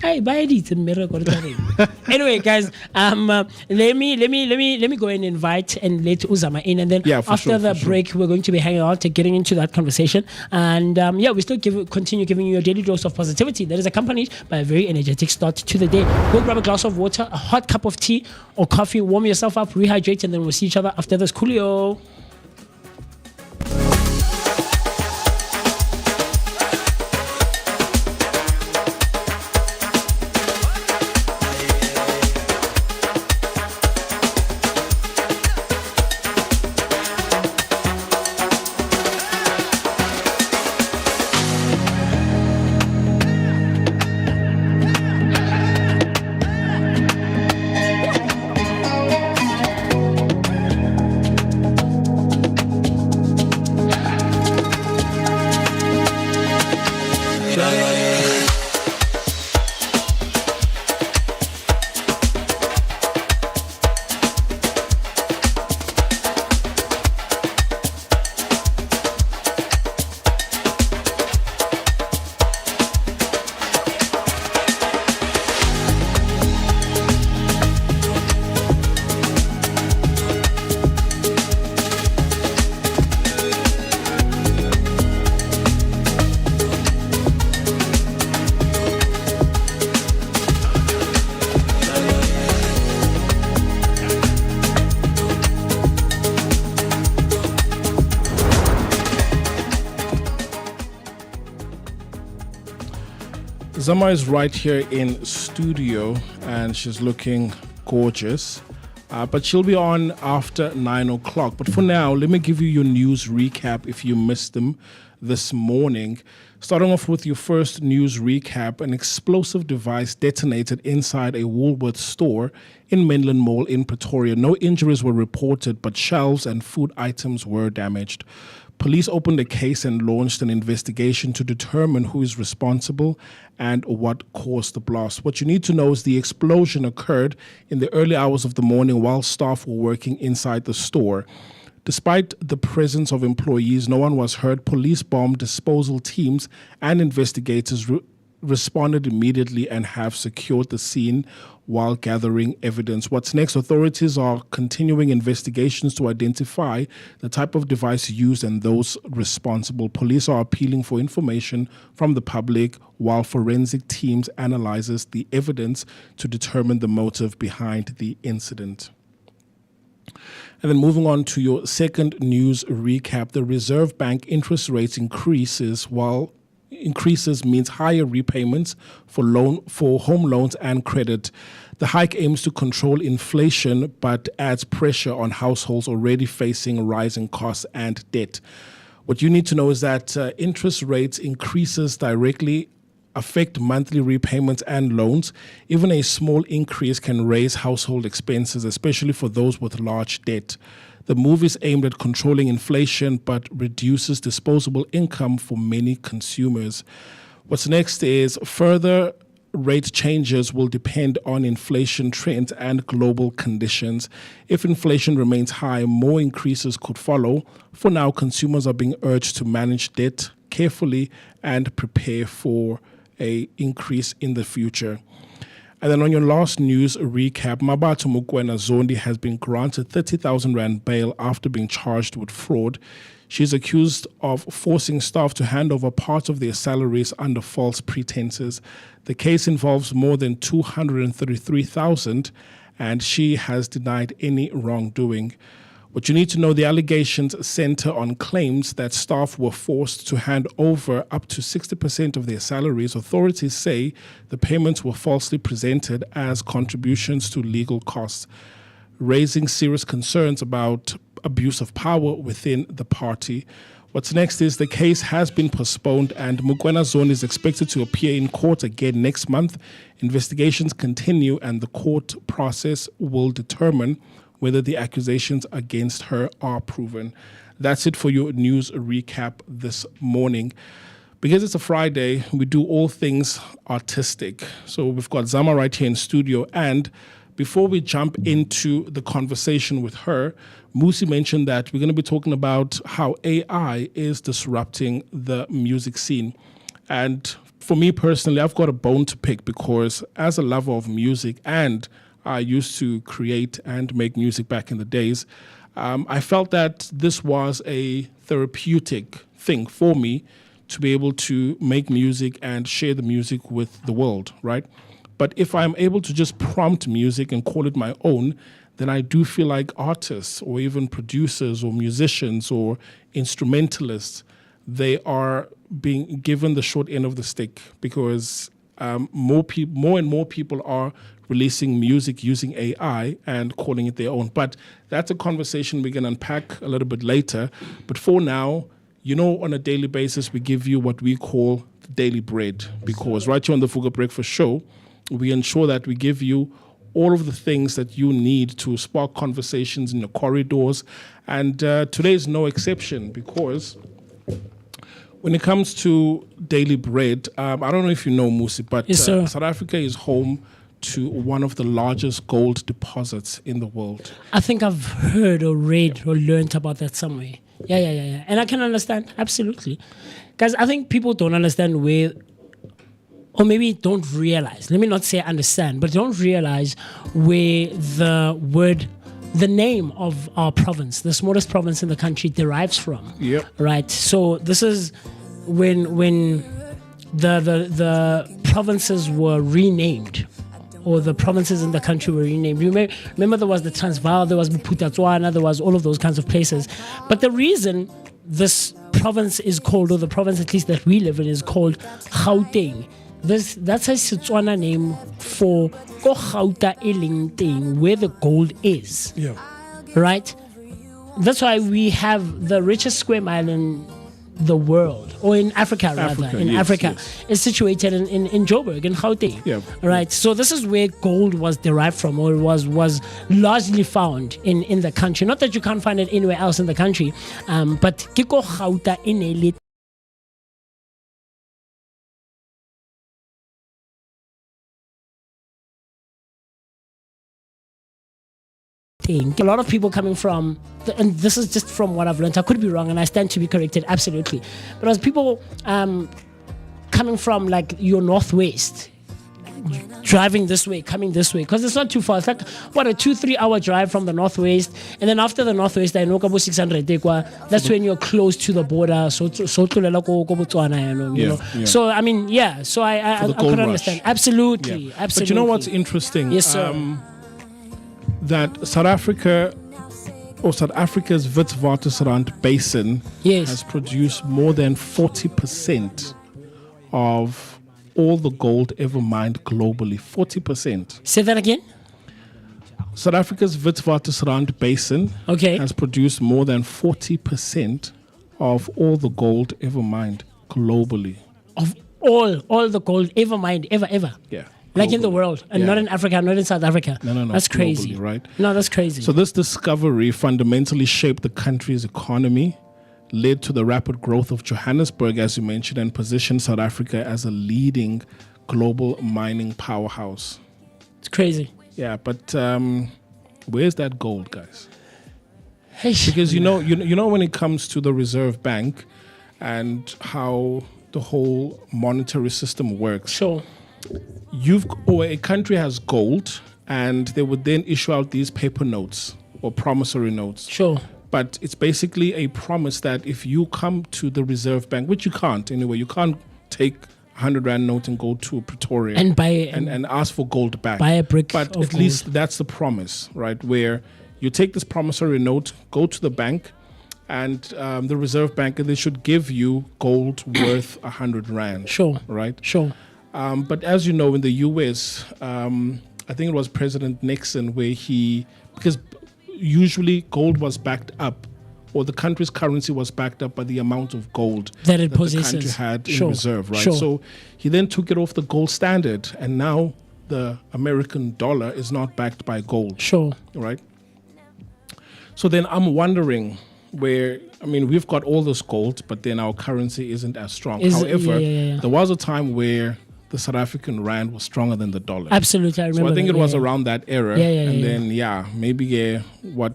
Buy it. Anyway, guys, let me go and invite and let Uzama in, and then after the break, we're going to be hanging out and getting into that conversation. And we still continue giving you a daily dose of positivity that is accompanied by a very energetic start to the day. Go grab a glass of water, a hot cup of tea or coffee, warm yourself up, rehydrate, and then we'll see each other after this. Coolio. Zama is right here in studio and she's looking gorgeous. But she'll be on after 9 o'clock. But for now, let me give you your news recap if you missed them this morning. Starting off with your first news recap, an explosive device detonated inside a Woolworths store in Menlyn Mall in Pretoria. No injuries were reported, but shelves and food items were damaged. Police opened a case and launched an investigation to determine who is responsible and what caused the blast. What you need to know is the explosion occurred in the early hours of the morning while staff were working inside the store. Despite the presence of employees, no one was hurt. Police bomb disposal teams and investigators responded immediately and have secured the scene while gathering evidence. What's next? Authorities are continuing investigations to identify the type of device used and those responsible. Police are appealing for information from the public while forensic teams analyzes the evidence to determine the motive behind the incident. And then moving on to your second news recap, the Reserve Bank interest rates increases means higher repayments for home loans and credit. The hike aims to control inflation but adds pressure on households already facing rising costs and debt. What you need to know is that interest rates increases directly affect monthly repayments and loans. Even a small increase can raise household expenses, especially for those with large debt. The move is aimed at controlling inflation but reduces disposable income for many consumers. What's next is further rate changes will depend on inflation trends and global conditions. If inflation remains high, more increases could follow. For now, consumers are being urged to manage debt carefully and prepare for an increase in the future. And then on your last news recap, Mabato Mokoena Zondi has been granted 30,000 Rand bail after being charged with fraud. She's accused of forcing staff to hand over part of their salaries under false pretenses. The case involves more than 233,000 and she has denied any wrongdoing. What you need to know, the allegations center on claims that staff were forced to hand over up to 60% of their salaries. Authorities say the payments were falsely presented as contributions to legal costs, raising serious concerns about abuse of power within the party. What's next is the case has been postponed and Mokoena Zone is expected to appear in court again next month. Investigations continue and the court process will determine whether the accusations against her are proven. that's it for your news recap this morning. Because it's a Friday, we do all things artistic. So we've got Zama right here in studio. And before we jump into the conversation with her, MooCee mentioned that we're going to be talking about how AI is disrupting the music scene. And for me personally, I've got a bone to pick because as a lover of music, and I used to create and make music back in the days, I felt that this was a therapeutic thing for me to be able to make music and share the music with the world, right? But if I'm able to just prompt music and call it my own, then I do feel like artists or even producers or musicians or instrumentalists, they are being given the short end of the stick because more and more people are releasing music using AI and calling it their own. But that's a conversation we can unpack a little bit later. But for now, on a daily basis, we give you what we call the daily bread because right here on the Vooka Breakfast Show, we ensure that we give you all of the things that you need to spark conversations in your corridors. And today is no exception because when it comes to daily bread, I don't know if you know, MooCee, but yes, South Africa is home to one of the largest gold deposits in the world. I think I've heard or read or learned about that somewhere. Yeah. And I can understand, absolutely. Guys, I think people don't understand where, or maybe don't realize, let me not say understand, but don't realize where the name of our province, the smallest province in the country, derives from. Yep. Right? So this is when the provinces were renamed, or the provinces in the country were renamed. Remember there was the Transvaal, there was Mputatwana, there was all of those kinds of places. But the reason this province is called, or the province at least that we live in, is called Gauteng, that's a Setswana name for Ko Gauta e leng teng, where the gold is. Yeah. Right? That's why we have the richest square mile in the world, or in Africa rather. Africa. It's situated in Joburg, in Gauteng. Yeah. Right. So this is where gold was derived from, or was largely found in the country. Not that you can't find it anywhere else in the country, but Kiko Gauta inele. A lot of people coming from, and this is just from what I've learned, I could be wrong and I stand to be corrected, absolutely. But as people coming from like your northwest, driving this way, coming this way, because it's not too far. It's like, what, a 2-3 hour drive from the northwest. And then after the northwest, I know Kabo 600, that's when you're close to the border. Yeah. So, I mean, yeah. So I could understand. Absolutely. Yeah. Absolutely. But you know what's interesting? Yes, sir. That South Africa, or South Africa's Witwatersrand Basin, has produced more than 40% of all the gold ever mined globally. 40%. Say that again. South Africa's Witwatersrand Basin has produced more than 40% of all the gold ever mined globally. Of all the gold ever mined, ever. Yeah. Like in the world, and not in Africa, not in South Africa. No. That's crazy. Globally, right? No, that's crazy. So this discovery fundamentally shaped the country's economy, led to the rapid growth of Johannesburg, as you mentioned, and positioned South Africa as a leading global mining powerhouse. It's crazy. Yeah, but where's that gold, guys? Because you know when it comes to the Reserve Bank and how the whole monetary system works. Sure. A country has gold, and they would then issue out these paper notes or promissory notes. Sure. But it's basically a promise that if you come to the Reserve Bank, which you can't anyway, you can't take 100 Rand note and go to Pretoria and buy and ask for gold back. Buy a brick. But at least that's the promise, right? Where you take this promissory note, go to the bank, and the Reserve Bank, and they should give you gold worth 100 Rand. Sure. Right? Sure. But as you know, in the US, I think it was President Nixon where because usually gold was backed up, or the country's currency was backed up by the amount of gold that the country had in reserve, right? Sure. So he then took it off the gold standard, and now the American dollar is not backed by gold. Sure. Right? So then I'm wondering, where, I mean, we've got all this gold, but then our currency isn't as strong. Is- However, yeah. there was a time where the South African rand was stronger than the dollar. Absolutely, I remember. So I think that, it was yeah. around that era. And then, maybe,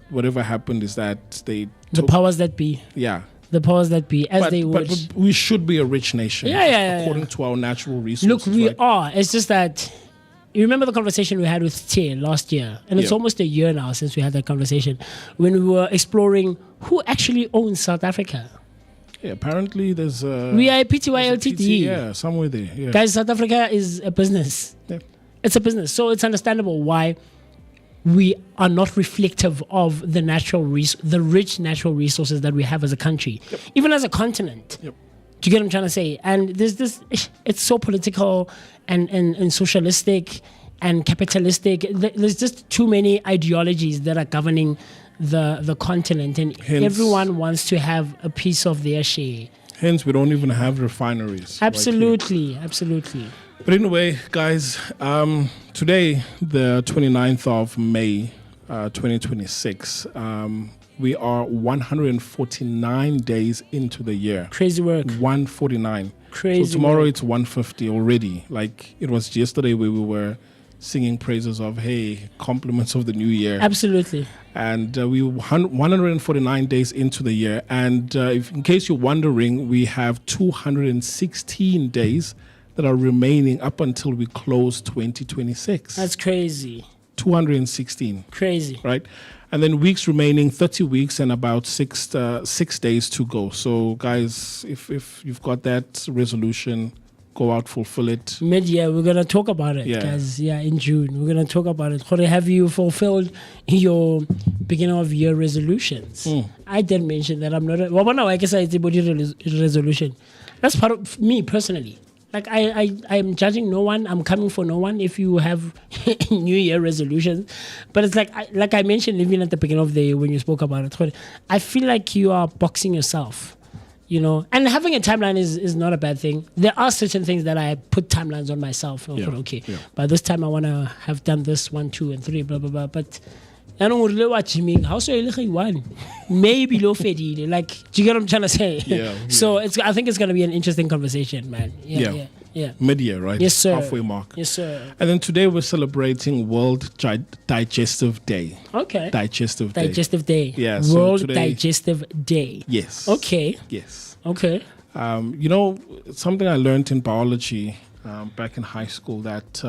whatever happened is that they The powers that be. Yeah. The powers that be, as they would. But we should be a rich nation. According to our natural resources. Look, we right? are. It's just that you remember the conversation we had with Tier last year, and it's almost a year now since we had that conversation when we were exploring who actually owns South Africa. Yeah, apparently there's we are a PTY Ltd. Yeah, somewhere there. Yeah. Guys, South Africa is a business. Yeah. It's a business, so it's understandable why we are not reflective of the the rich natural resources that we have as a country, even as a continent. Yep. Do you get what I'm trying to say? And there's this, it's so political and socialistic and capitalistic. There's just too many ideologies that are governing the continent, and Hence, everyone wants to have a piece of their share. Hence, we don't even have refineries. Absolutely. But anyway, guys, today, the 29th of May, 2026, we are 149 days into the year. Crazy work. 149. Crazy. So tomorrow work. it's 150 already. Like it was yesterday where we were singing praises of, hey, compliments of the new year. Absolutely. And we 149 days into the year. And if, in case you're wondering, we have 216 days that are remaining up until we close 2026. That's crazy. 216. Crazy. Right? And then weeks remaining, 30 weeks and about 6 days to go. So, guys, if you've got that resolution, go out, fulfill it. Mid-year, we're going to talk about it, guys. Yeah, in June. We're going to talk about it. Have you fulfilled your beginning of year resolutions? I did mention that I'm not a... Well, no, I guess it's about resolution. That's part of me personally. Like, I'm judging no one. I'm coming for no one if you have New Year resolutions. But it's like I mentioned even at the beginning of the year when you spoke about it, I feel like you are boxing yourself. You know, and having a timeline is not a bad thing. There are certain things that I put timelines on myself. By this time I want to have done this 1, 2, and 3, blah blah blah. But I don't really watch me. How so? One, maybe low faded. Like, do you get what I'm trying to say? Yeah. So I think it's gonna be an interesting conversation, man. Yeah. Mid-year, right? Yes, sir. Halfway mark. Yes, sir. And then today we're celebrating World Digestive Day. Okay. Digestive Day. Yeah. World so today, Digestive Day. Yes. Okay. Yes. Okay. You know, something I learned in biology back in high school that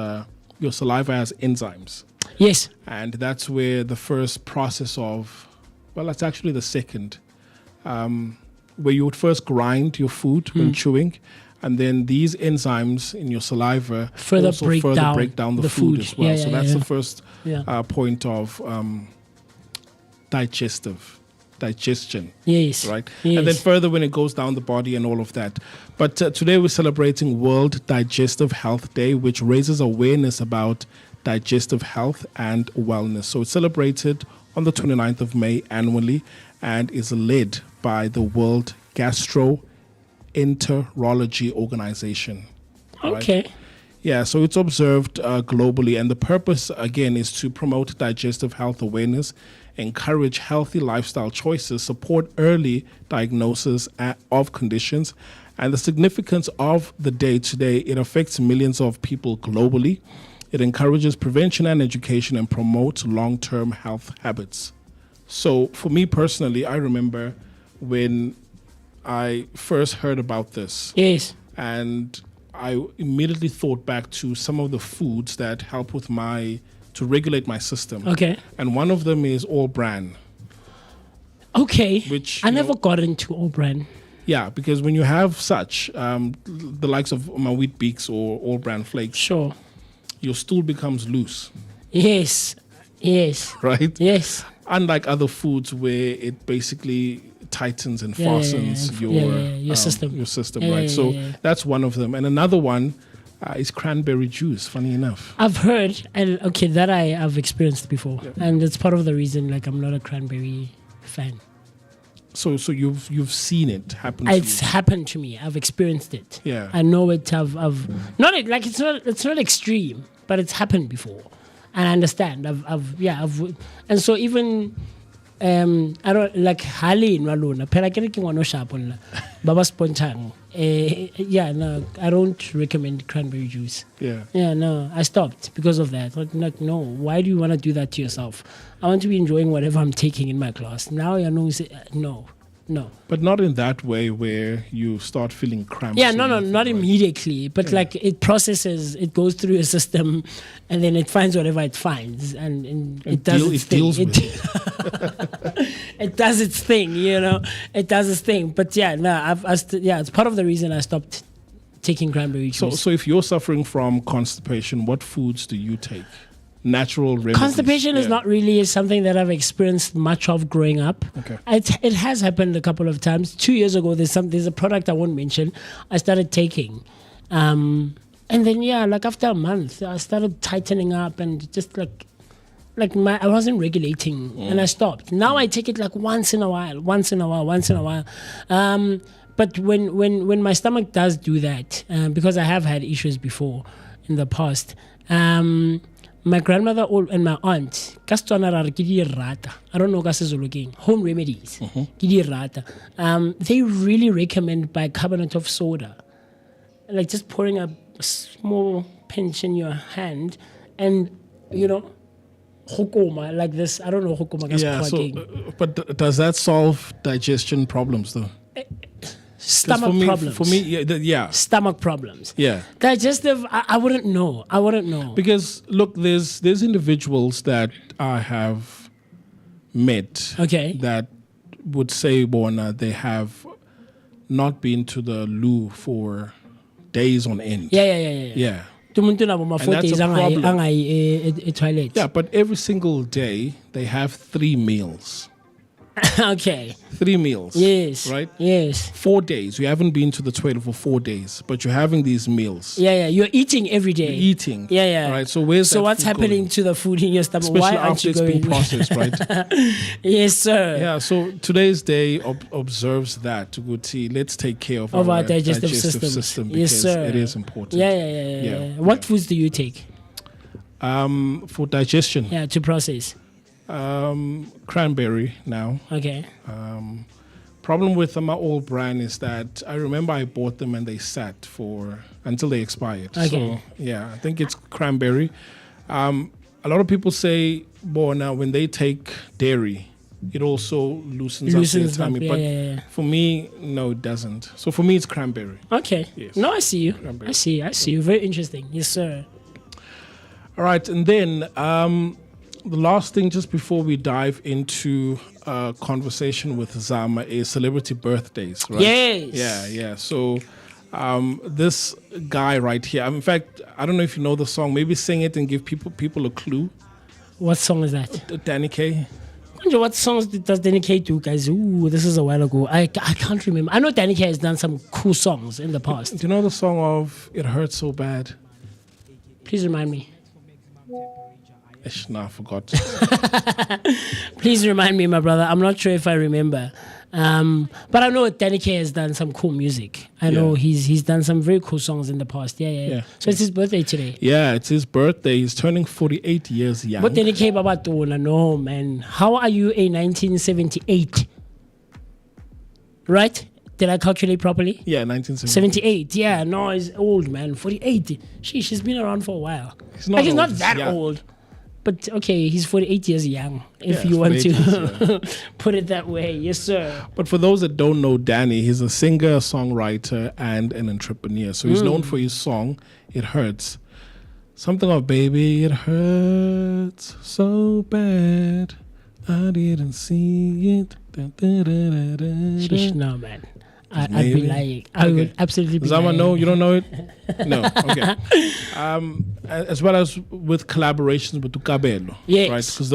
your saliva has enzymes. Yes. And that's where the first process of, well, that's actually the second, where you would first grind your food when chewing. And then these enzymes in your saliva further break down the food as well. So that's the first point of digestion. Yes. Right? Yes. And then further when it goes down the body and all of that. But today we're celebrating World Digestive Health Day, which raises awareness about digestive health and wellness. So it's celebrated on the 29th of May annually and is led by the World Gastroenterology Organization. Okay. Right? Yeah, so it's observed globally, and the purpose, again, is to promote digestive health awareness, encourage healthy lifestyle choices, support early diagnosis of conditions, and the significance of the day today, it affects millions of people globally. It encourages prevention and education and promotes long-term health habits. So for me personally, I remember when I first heard about this. Yes. And I immediately thought back to some of the foods that help with to regulate my system. Okay. And one of them is all bran. Okay. Which I never got into all bran. Yeah, because when you have such, the likes of my wheat beaks or all bran flakes, sure, your stool becomes loose. Yes. Right? Yes. Unlike other foods where it basically tightens and fastens your system. Your system, right? So that's one of them. And another one is cranberry juice, funny enough. I've heard, and that I've experienced before. Yeah. And it's part of the reason, like, I'm not a cranberry fan. So you've seen it happen to It's happened to me. I've experienced it. Yeah. I know it. I've not like it's not extreme, but it's happened before. And I understand. And so even I don't like Hali Naluna. Peraking one no sharp on Baba Spontan. Yeah, no, I don't recommend cranberry juice. Yeah. Yeah, no, I stopped because of that. Like, no, why do you want to do that to yourself? I want to be enjoying whatever I'm taking in my class. Now, no. But not in that way where you start feeling cramps. Yeah, no, not immediately. But like it processes, it goes through your system, and then it finds whatever it finds, and it does its thing. Deals with it. It does its thing, It does its thing. But yeah, no, it's part of the reason I stopped taking cranberry juice. So if you're suffering from constipation, what foods do you take? Natural remedies. Constipation is not really something that I've experienced much of growing up. Okay. It has happened a couple of times. 2 years ago, there's a product I won't mention. I started taking, and then like after a month, I started tightening up and just I wasn't regulating, and I stopped. Now I take it like once in a while. But when my stomach does do that, because I have had issues before in the past. My grandmother and my aunt, I don't know what home remedies. They really recommend bicarbonate of soda. Like just pouring a small pinch in your hand and, hokoma, like this. I don't know hokoma. Yeah, but does that solve digestion problems though? Stomach problems. For me, yeah. Stomach problems. Yeah. Digestive, I wouldn't know. Because look, there's individuals that I have met that would say, Bona, they have not been to the loo for days on end. Yeah. And that's a problem. Toilet. Yeah, but every single day they have 3 meals. Okay. 3 meals. Yes. Right? Yes. 4 days. You haven't been to the toilet for 4 days, but you're having these meals. Yeah. You're eating every day. You're eating. Yeah. Right. So what's happening going? To the food in your stomach? Especially Why aren't after you it's going? been processed, right? Yes, sir. Yeah. So today's day observes that to go see. Let's take care of our digestive system because yes, sir. It is important. Yeah. What foods do you take? For digestion. Yeah, to process. Cranberry now. Okay. Problem with my old brand is that I remember I bought them and they sat until they expired. Okay. So yeah, I think it's cranberry. A lot of people say, now when they take dairy, it also loosens up their tummy. But for me, no, it doesn't. So for me, it's cranberry. Okay. Yes. No, I see you. Cranberry. I see you. Very interesting. Yes, sir. All right, and then the last thing, just before we dive into a conversation with Zama, is celebrity birthdays, right? Yes. Yeah. So this guy right here, in fact, I don't know if you know the song. Maybe sing it and give people a clue. What song is that? Danny K. What songs does Danny K do, guys? Ooh, this is a while ago. I can't remember. I know Danny K has done some cool songs in the past. Do you know the song of It Hurts So Bad? Please remind me. No, I forgot. Please remind me, my brother. I'm not sure if I remember. But I know Danny K has done some cool music. I know he's done some very cool songs in the past. Yeah. So it's his birthday today. Yeah, it's his birthday. He's turning 48 years young. But Danny K, Baba Tona, no, man. How are you a 1978? Right? Did I calculate properly? Yeah, 1978. 78. Yeah, no, he's old, man. 48. She's been around for a while. He's not that old. But okay, he's 48 years young, if you want to put it that way. Yes, sir. But for those that don't know Danny, he's a singer, songwriter, and an entrepreneur. So he's known for his song, It Hurts. Something of, baby, it hurts so bad, I didn't see it. Sheesh, no, man. I'd be lying. I would absolutely be Zama, lying. no, you don't know it? No, okay. As well as with collaborations with Tukabelo. Yes. Right? Because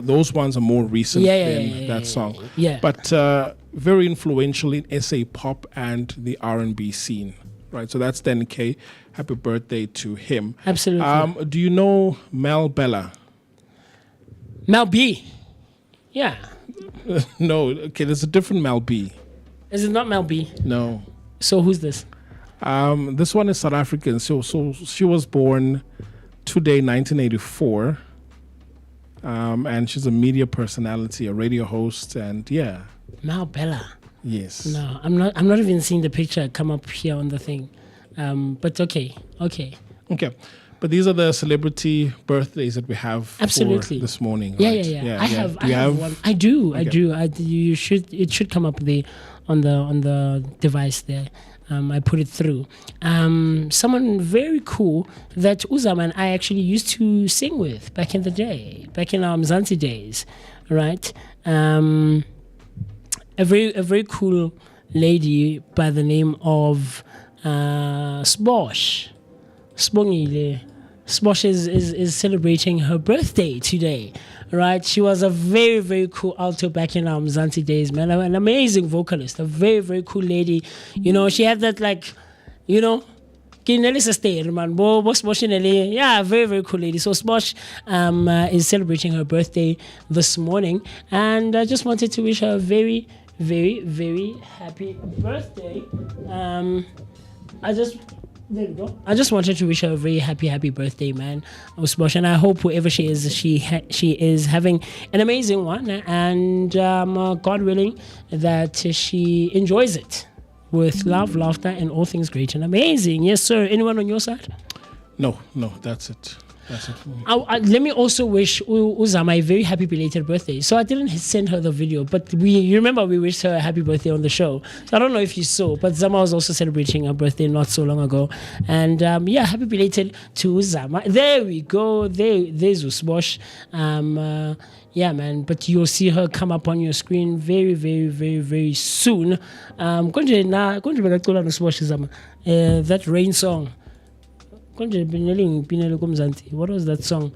those ones are more recent than that song. Yeah. But very influential in SA pop and the R&B scene. Right? So that's Danny K. Happy birthday to him. Absolutely. Do you know Mel Bella? Mel B. Yeah. No, okay, there's a different Mel B. Is it not Mel B? No. So who's this? This one is South African. So she was born today, 1984. and she's a media personality, a radio host, and yeah. Now Bella. Yes. No, I'm not even seeing the picture come up here on the thing. But okay. But these are the celebrity birthdays that we have for this morning. Yeah, right? yeah. I have one. I do. You should. It should come up there on the device there. I put it through. Someone very cool that Uzama and I actually used to sing with back in the day, back in our Mzansi days, right? A very cool lady by the name of Sbosh. Sbongile. Sbosh is celebrating her birthday today, right? She was a very, very cool alto back in our Mzansi days, man. An amazing vocalist, a very, very cool lady. You know, she had that, like, you know, yeah, very, very cool lady. So Sbosh is celebrating her birthday this morning, and I just wanted to wish her a very, very, very happy birthday. There we go. I just wanted to wish her a very happy birthday, man, Sbosh, and I hope whoever she is, she is having an amazing one, and God willing that she enjoys it with love, laughter, and all things great and amazing. Yes, sir. Anyone on your side? No, that's it. That's it for me. Let me also wish Uzama a very happy belated birthday. So I didn't send her the video, but you remember we wished her a happy birthday on the show. So I don't know if you saw, but Zama was also celebrating her birthday not so long ago. And yeah, happy belated to Uzama. There we go. There's Usbosh. Yeah, man. But you'll see her come up on your screen very, very, very, very soon. That rain song. What was that song?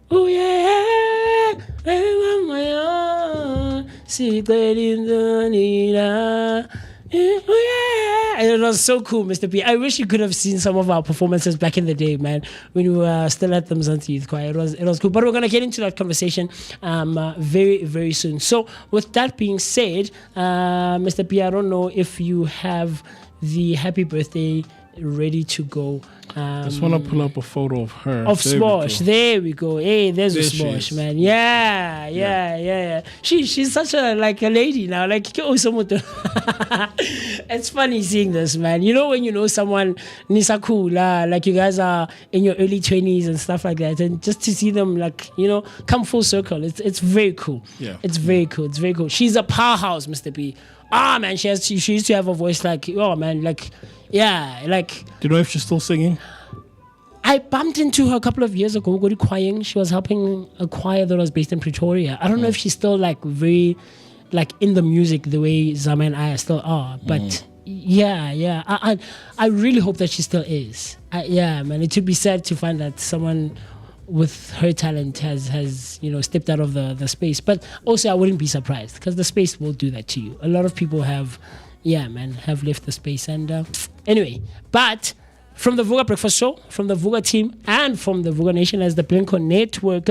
Oh yeah, it was so cool, Mr. P. I wish you could have seen some of our performances back in the day, man, when we were still at the Mzansi Youth Choir. It was cool. But we're gonna get into that conversation very, very soon. So with that being said, Mr. P, I don't know if you have the happy birthday ready to go. I just want to pull up a photo of her. Of Sbosh. There we go. Hey, there's Sbosh, man. Yeah. She's such a lady now. Like, it's funny seeing this, man. You know when you know someone nisa cool, like you guys are in your early 20s and stuff like that, and just to see them come full circle, it's very cool. Yeah. It's very cool. It's very cool. She's a powerhouse, Mr. B. Man, she used to have a voice yeah, do you know if she's still singing? I bumped into her a couple of years ago, choiring. She was helping a choir that was based in Pretoria. I don't know if she's still very in the music the way Zama and I still are, but yeah. I really hope that she still is. Yeah, man, it would be sad to find that someone with her talent has stepped out of the space, but also I wouldn't be surprised because the space will do that to you. A lot of people have left the space, and anyway, but from the Vooka Breakfast Show, from the Vooka team, and from the Vooka Nation as the Blinko Network,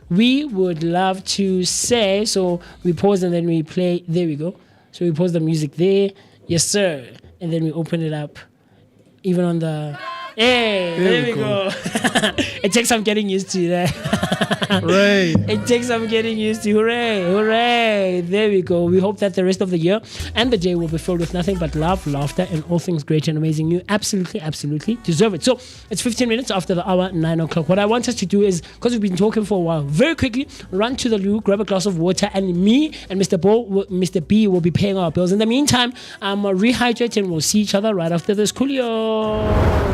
we would love to say, so we pause and then we play. There we go. So we pause the music there, yes sir, and then we open it up even on the there we go. It takes some getting used to that. Hooray. It takes some getting used to. Hooray. There we go. We hope that the rest of the year and the day will be filled with nothing but love, laughter, and all things great and amazing. You absolutely deserve it. So it's 15 minutes after the hour, 9 o'clock. What I want us to do is, because we've been talking for a while, very quickly run to the loo, grab a glass of water, and me and Mr. B will be paying our bills. In the meantime, rehydrate and we'll see each other right after this. Coolio.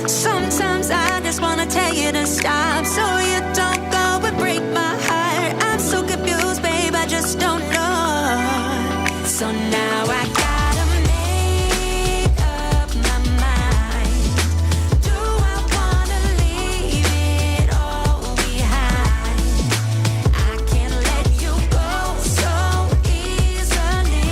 Sometimes I just wanna tell you to stop, so you don't go and break my heart. I'm so confused, babe, I just don't know. So now I gotta make up my mind. Do I wanna leave it all behind? I can't let you go so easily.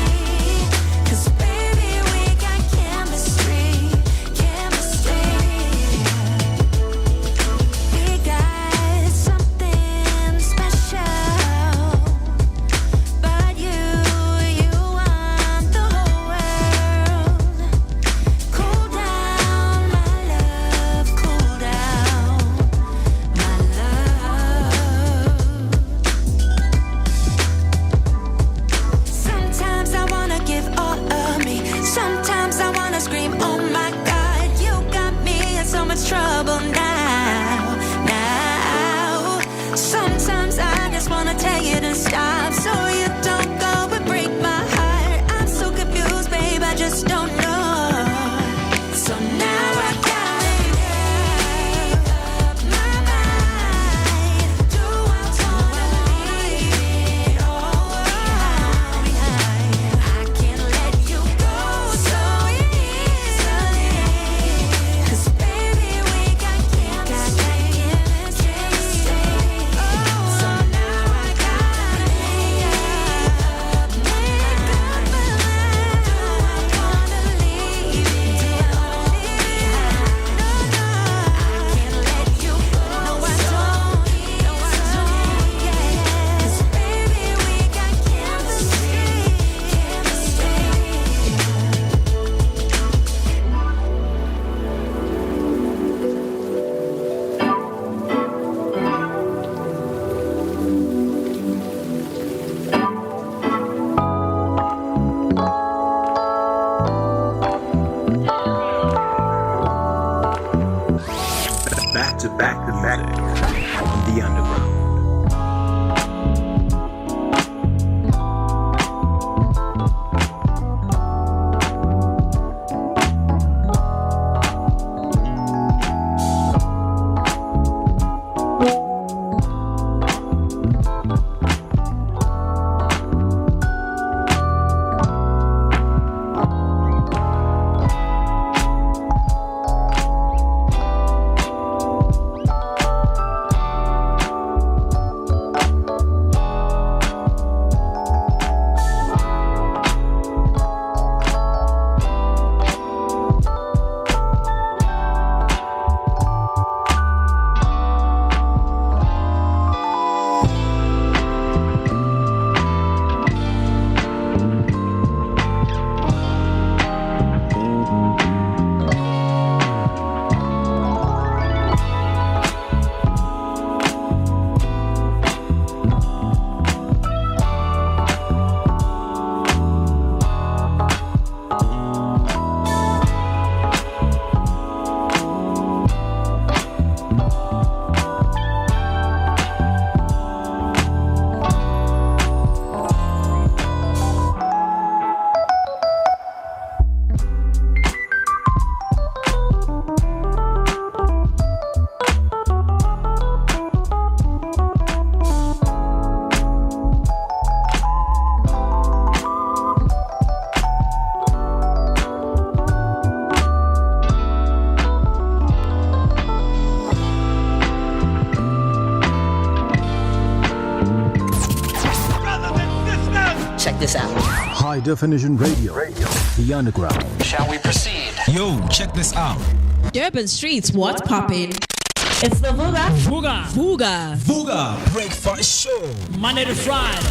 much trouble now. Sometimes I just wanna tell you to stop, so you don't go and break my heart. I'm so confused, babe, I just don't know. So now I gotta make up my mind. Do I wanna leave it all behind? I can't let you go so easily, 'cause baby we got chemistry. So now I gotta make up my mind. Do I wanna leave it? Do I wanna leave it? No, I can't let you go. No, I don't. Yeah, 'cause baby we got chemistry. Back to back on the underground. Check this out. High definition radio. The underground. Shall we proceed? Yo, check this out. Durban Streets, what's poppin'? It's the Vooka Vooka Breakfast Show. Monday to Friday.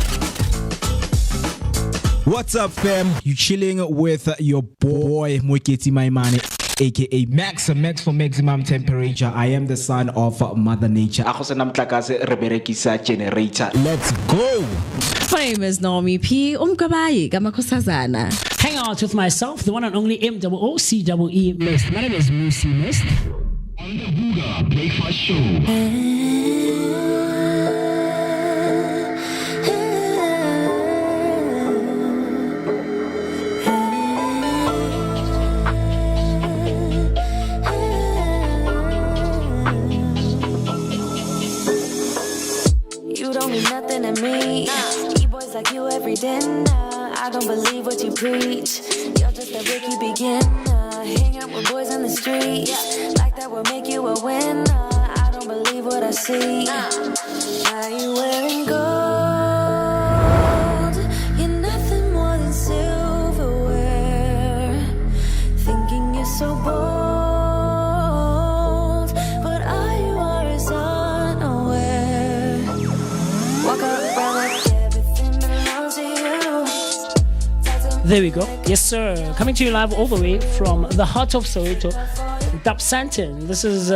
What's up, fam? You chilling with your boy MooCee aka Max for maximum temperature. I am the son of Mother Nature. Generator. Let's go. Famous NommyP, umkabayi kamakhosazana. Hang out with myself, the one and only MOOCEE Mist. My name is MooCee Mist. On the Vooka Breakfast Show. You don't mean nothing to me. E-boys like you every dinner. I don't believe what you preach. You're just a rookie beginner. Hang out with boys on the street. Like that will make you a winner. I don't believe what I see. Are you wearing gold? You're nothing more than silverware. Thinking you're so bold, but all you are is unaware. Walk around like everything belongs to you. There we go. Yes, sir. Coming to you live all the way from the heart of Soweto, Dub Santon. This is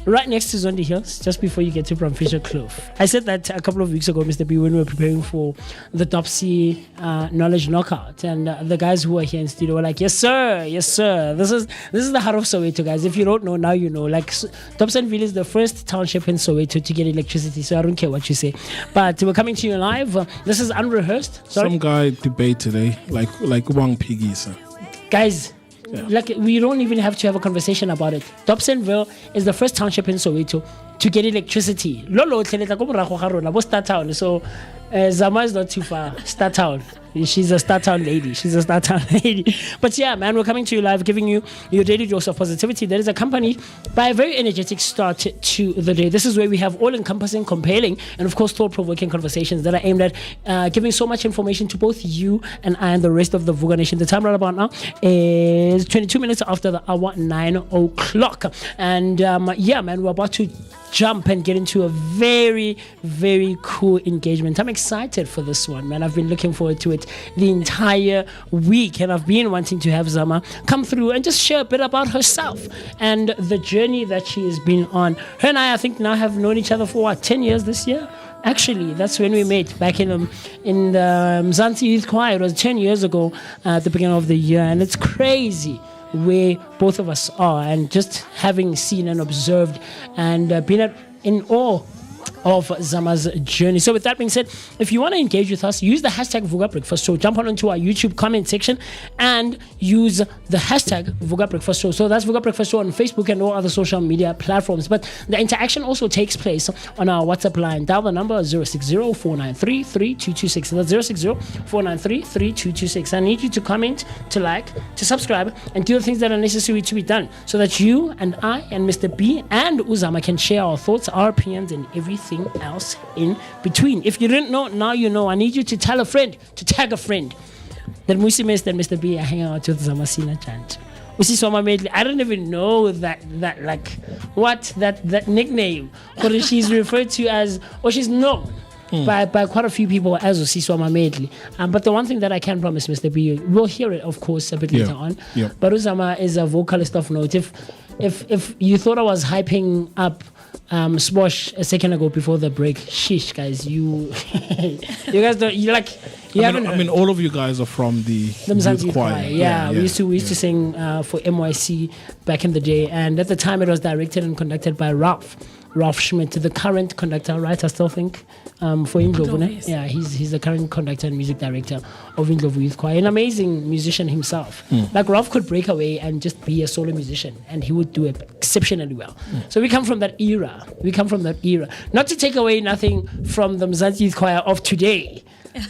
right next to Zondi Hills, just before you get to Fisher Kloof. I said that a couple of weeks ago, Mr. B, when we were preparing for the Topsy Knowledge Knockout, and the guys who were here in studio were like, "Yes, sir, yes, sir. This is the heart of Soweto, guys. If you don't know, now you know. Like, Dobsonville is the first township in Soweto to get electricity, so I don't care what you say. But we're coming to you live. This is unrehearsed. Sorry? Some guy debate today, like Wang Piggy, sir. Guys. Yeah. Like, we don't even have to have a conversation about it. Dobsonville is the first township in Soweto to get electricity. Lolo Star Town. So Zama is not too far. Star Town. She's a Star Town lady. But yeah, man, we're coming to you live, giving you your daily dose of positivity that is accompanied by a very energetic start to the day. This is where we have all-encompassing, compelling, and of course thought-provoking conversations that are aimed at giving so much information to both you and I and the rest of the Vooka Nation. The time right about now is 22 minutes after the hour 9 o'clock. And yeah, man, we're about to jump and get into a very, very cool engagement. I'm excited for this one, man. I've been looking forward to it the entire week, and I've been wanting to have Zama come through and just share a bit about herself and the journey that she has been on. Her and I think, now have known each other for 10 years this year? Actually, that's when we met back in the Mzansi Youth Choir. It was 10 years ago at the beginning of the year, and it's crazy where both of us are, and just having seen and observed and been in awe of Zama's journey. So with that being said, if you want to engage with us, use the hashtag Vooka Breakfast Show. Jump on into our YouTube comment section and use the hashtag Vooka Breakfast Show. So that's Vooka Breakfast Show on Facebook and all other social media platforms. But the interaction also takes place on our WhatsApp line. Dial the number 060-493-3226. That's 060-493-3226. I need you to comment, to like, to subscribe, and do the things that are necessary to be done so that you and I and Mr. B and Uzama can share our thoughts, our opinions, and everything else in between. If you didn't know, now you know. I need you to tell a friend, to tag a friend, that MooCee Mist and Mr. B are hanging out with Zamasina Chant. I don't even know that nickname, or she's referred to as, or she's known by quite a few people as Usiswama Medley. But the one thing that I can promise, Mr. B, we'll hear it, of course, a bit later on. Yeah. But Uzama is a vocalist of note. If you thought I was hyping up Swash a second ago before the break, sheesh, guys, you guys don't, I mean, all of you guys are from the youth choir. Yeah, we used to sing for NYC back in the day, and at the time it was directed and conducted by Ralph Schmidt, the current conductor, right? I still think for Indlovu. Yeah, he's the current conductor and music director of Indlovu Youth Choir, an amazing musician himself. Like, Ralph could break away and just be a solo musician, and he would do it exceptionally well. So we come from that era. Not to take away nothing from the Mzansi Youth Choir of today,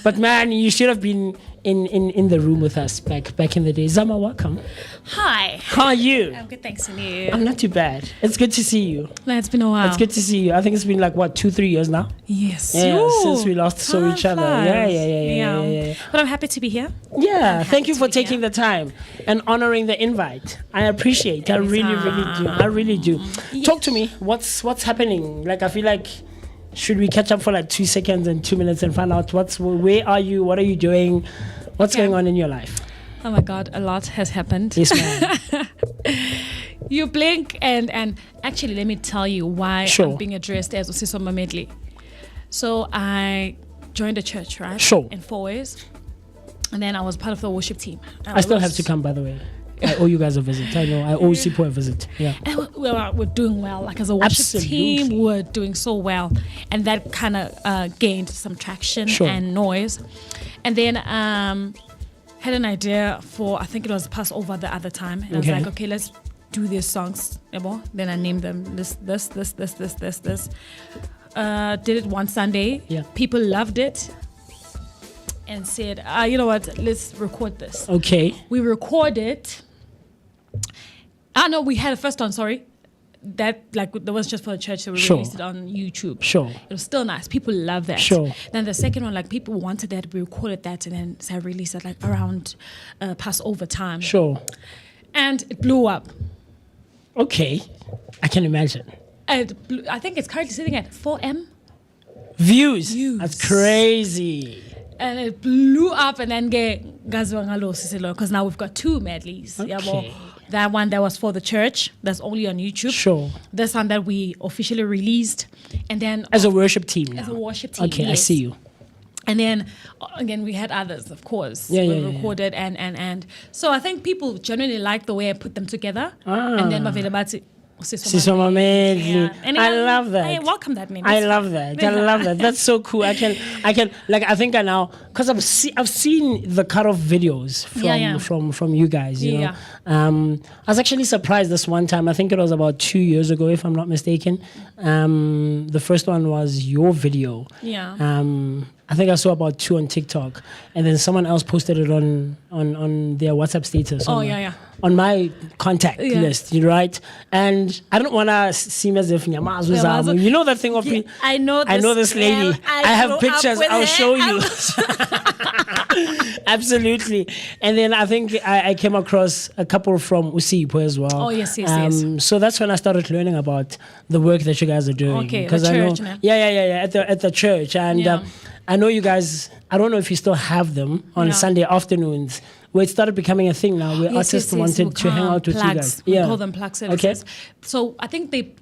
but man, you should have been in the room with us back in the day. Zama, welcome. Hi. How are you? I'm good, thanks, and you? I'm not too bad. It's good to see you. No, it's been a while. It's good to see you. I think it's been like 2-3 years now. Yes. Yeah, Ooh, since we last saw each other. Yeah. But I'm happy to be here. Yeah, thank you for taking the time and honoring the invite. I appreciate it. I really do. Yes. Talk to me. What's happening? Like, I feel like, should we catch up for 2 seconds and 2 minutes and find out where are you? What are you doing? What's going on in your life? Oh my God, a lot has happened. Yes, ma'am. You blink and actually, let me tell you why I'm being addressed as Usiswama Medley. So I joined a church, right? Sure. In 4 ways. And then I was part of the worship team. I still have to come, by the way. I owe you guys a visit. I know. I owe Sipo a visit. Yeah. And we're doing well. Like, as a worship team, we're doing so well. And that kind of gained some traction and noise. And then had an idea for, I think it was Passover the other time. And I was like, okay, let's do these songs. Then I named them this. Did it one Sunday. Yeah. People loved it. And said, you know what, let's record this. Okay. We recorded. We had a first one, sorry. That was just for the church, so we released it on YouTube. Sure. It was still nice. People love that. Sure. Then the second one, people wanted that. We recorded that, and then I released it around Passover time. Sure. And it blew up. Okay. I can imagine. I think it's currently sitting at 4M views. That's crazy. And it blew up, and then because now we've got 2 medleys. Okay. That one that was for the church, that's only on YouTube. Sure. This one that we officially released, and then as a worship team. Now. As a worship team. Okay, yes. I see you. And then again, we had others, of course. We recorded and so I think people genuinely like the way I put them together. And then Sisoma medley. And I love that. I welcome that name. I love that. I love that. That's so cool. I can like I think I now because I've seen the cut-off videos from you guys. You know, I was actually surprised this one time. I think it was about 2 years ago, if I'm not mistaken. The first one was your video. Yeah. I think I saw about 2 on TikTok, and then someone else posted it on their WhatsApp status. On my contact list, right? And I don't want to seem as if you know that thing of I know this lady. I have pictures. I'll show you. Absolutely. And then I think I came across a couple from Usipo as well. Oh yes. So that's when I started learning about the work that you guys are doing. Okay, the church, I know, at the church, and I know you guys. I don't know if you still have them on Sunday afternoons, where it started becoming a thing now, where artists wanted to hang out with plugs. you guys. We call them plug services. Okay. So I think they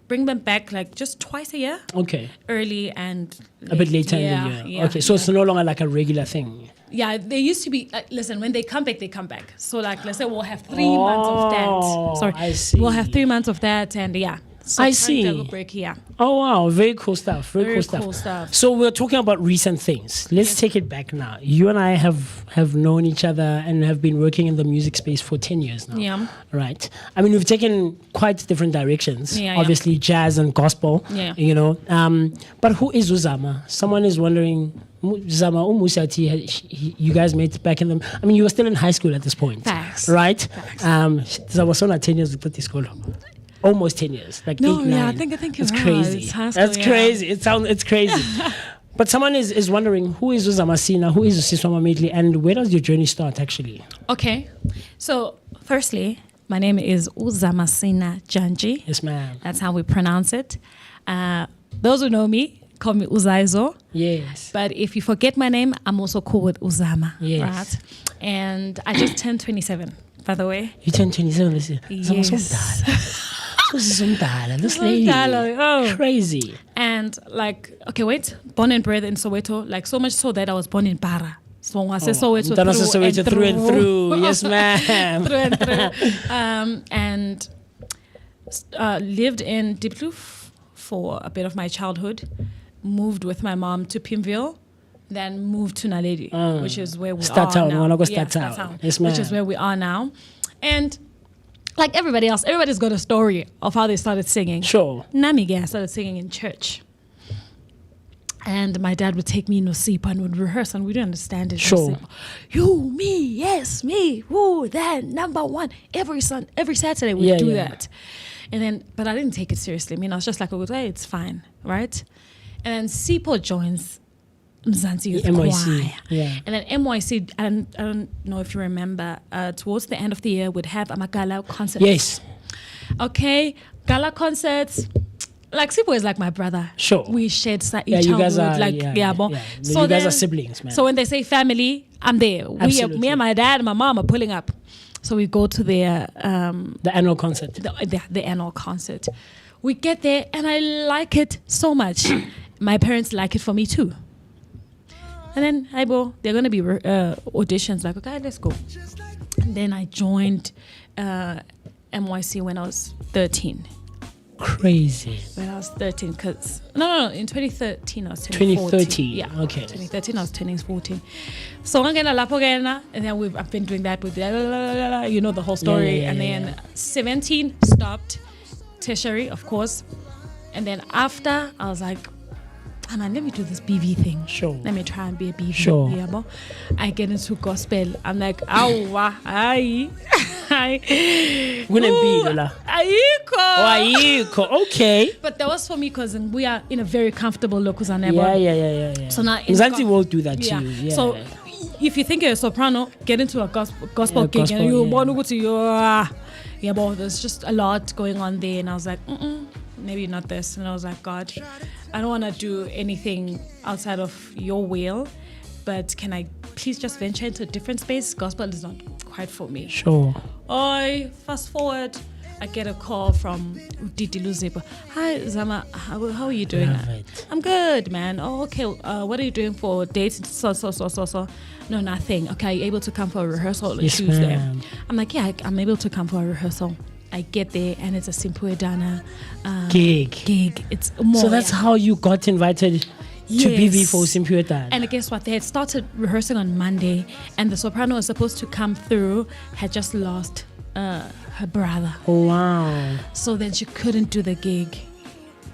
bring them back like just twice a year. Okay. Early and late. A bit later in the year. Yeah, okay, so it's no longer like a regular thing. Yeah, they used to be. Listen, when they come back, they come back. So like, let's say we'll have 3 months of that. Sorry, I see. We'll have 3 months of that, and So I see. Break here. Oh wow, very cool stuff. Very cool stuff. So we're talking about recent things. Let's take it back now. You and I have known each other and have been working in the music space for 10 years now. Yeah. Right. I mean, we've taken quite different directions. Obviously, jazz and gospel. Yeah. You know. But who is Uzama? Someone is wondering. Zama Musati, you guys met back in the. I mean, you were still in high school at this point. Facts. Right. Facts. Zamasona 10 years at this school. Almost 10 years, like 8, 9. I think it's crazy. That's crazy. It's crazy. But someone is wondering, who is Uzamasina, who is Usiswama Medley, and where does your journey start actually? Okay, so firstly, my name is Uzamasina Janji. Yes, ma'am. That's how we pronounce it. Those who know me call me Uzaizo. Yes. But if you forget my name, I'm also cool with Uzama. Yes. Right? And I just turned 27, by the way. You turned 27 this year? Yes. This lady, crazy. And like, okay, wait, born and bred in Soweto, like so much so that I was born in Para. So I say Soweto through and through. Yes, ma'am. Through and through. And lived in Diepkloof for a bit of my childhood. Moved with my mom to Pimville. Then moved to Naledi, which is where we are now. Yes, ma'am. Which is where we are now. And like everybody else, everybody's got a story of how they started singing. Sure. Namige started singing in church. And my dad would take me in Nosipa and would rehearse, and we didn't understand it. Sure. Nosipa. You, me, yes, me, woo, that, number one. Every Saturday we'd do that. And then, but I didn't take it seriously. I mean, I was just like, hey, it's fine, right? And then Sipo joins Mzansi Youth Choir. Yeah. And then MYC, I don't know if you remember, towards the end of the year, would have a Magala concert. Yes. Okay, gala concerts. Like Sipo is like my brother. Sure. We shared each you guys childhood. are, So you guys are siblings, man. So when they say family, I'm there. Me and my dad and my mom are pulling up. So we go to their the annual concert. The annual concert. We get there and I like it so much. My parents like it for me too. And then they're going to be auditions. Like, okay, let's go. And then I joined MYC when I was 13. Crazy. When I was 13, because no, in 2013 I was turning 2013. Yeah. Okay. 2013 I was turning 14. So I'm gonna lapogena, and then I've been doing that with the whole story. And then 17 stopped, tertiary, of course. And then after I was like, man, let me do this BV thing. Sure. Let me try and be a BV. Sure. Yeah, I get into gospel. I'm like, aye. Wouldn't be, Lola. Ayiko. Okay. But that was for me because we are in a very comfortable locus and Yeah. So now Zanzi will do that to you. Yeah. So if you think you're a soprano, get into a gospel gig and you want to go to your but there's just a lot going on there, and I was like, maybe not this. And I was like, God, I don't want to do anything outside of your will, but can I please just venture into a different space. Gospel is not quite for me. Sure. I fast forward, I get a call from Didi Luzipo. Hi Zama, how are you doing? I'm good, man. Oh, okay. What are you doing for dates? So. No, nothing. Okay, are you able to come for a rehearsal on Tuesday? Ma'am. I'm like, yeah, I'm able to come for a rehearsal. I get there and it's a Simple Dana gig. It's more. So that's how you got invited to BV for Simple Dana. And guess what? They had started rehearsing on Monday, and the soprano was supposed to come through, had just lost her brother. Oh, wow. So then she couldn't do the gig.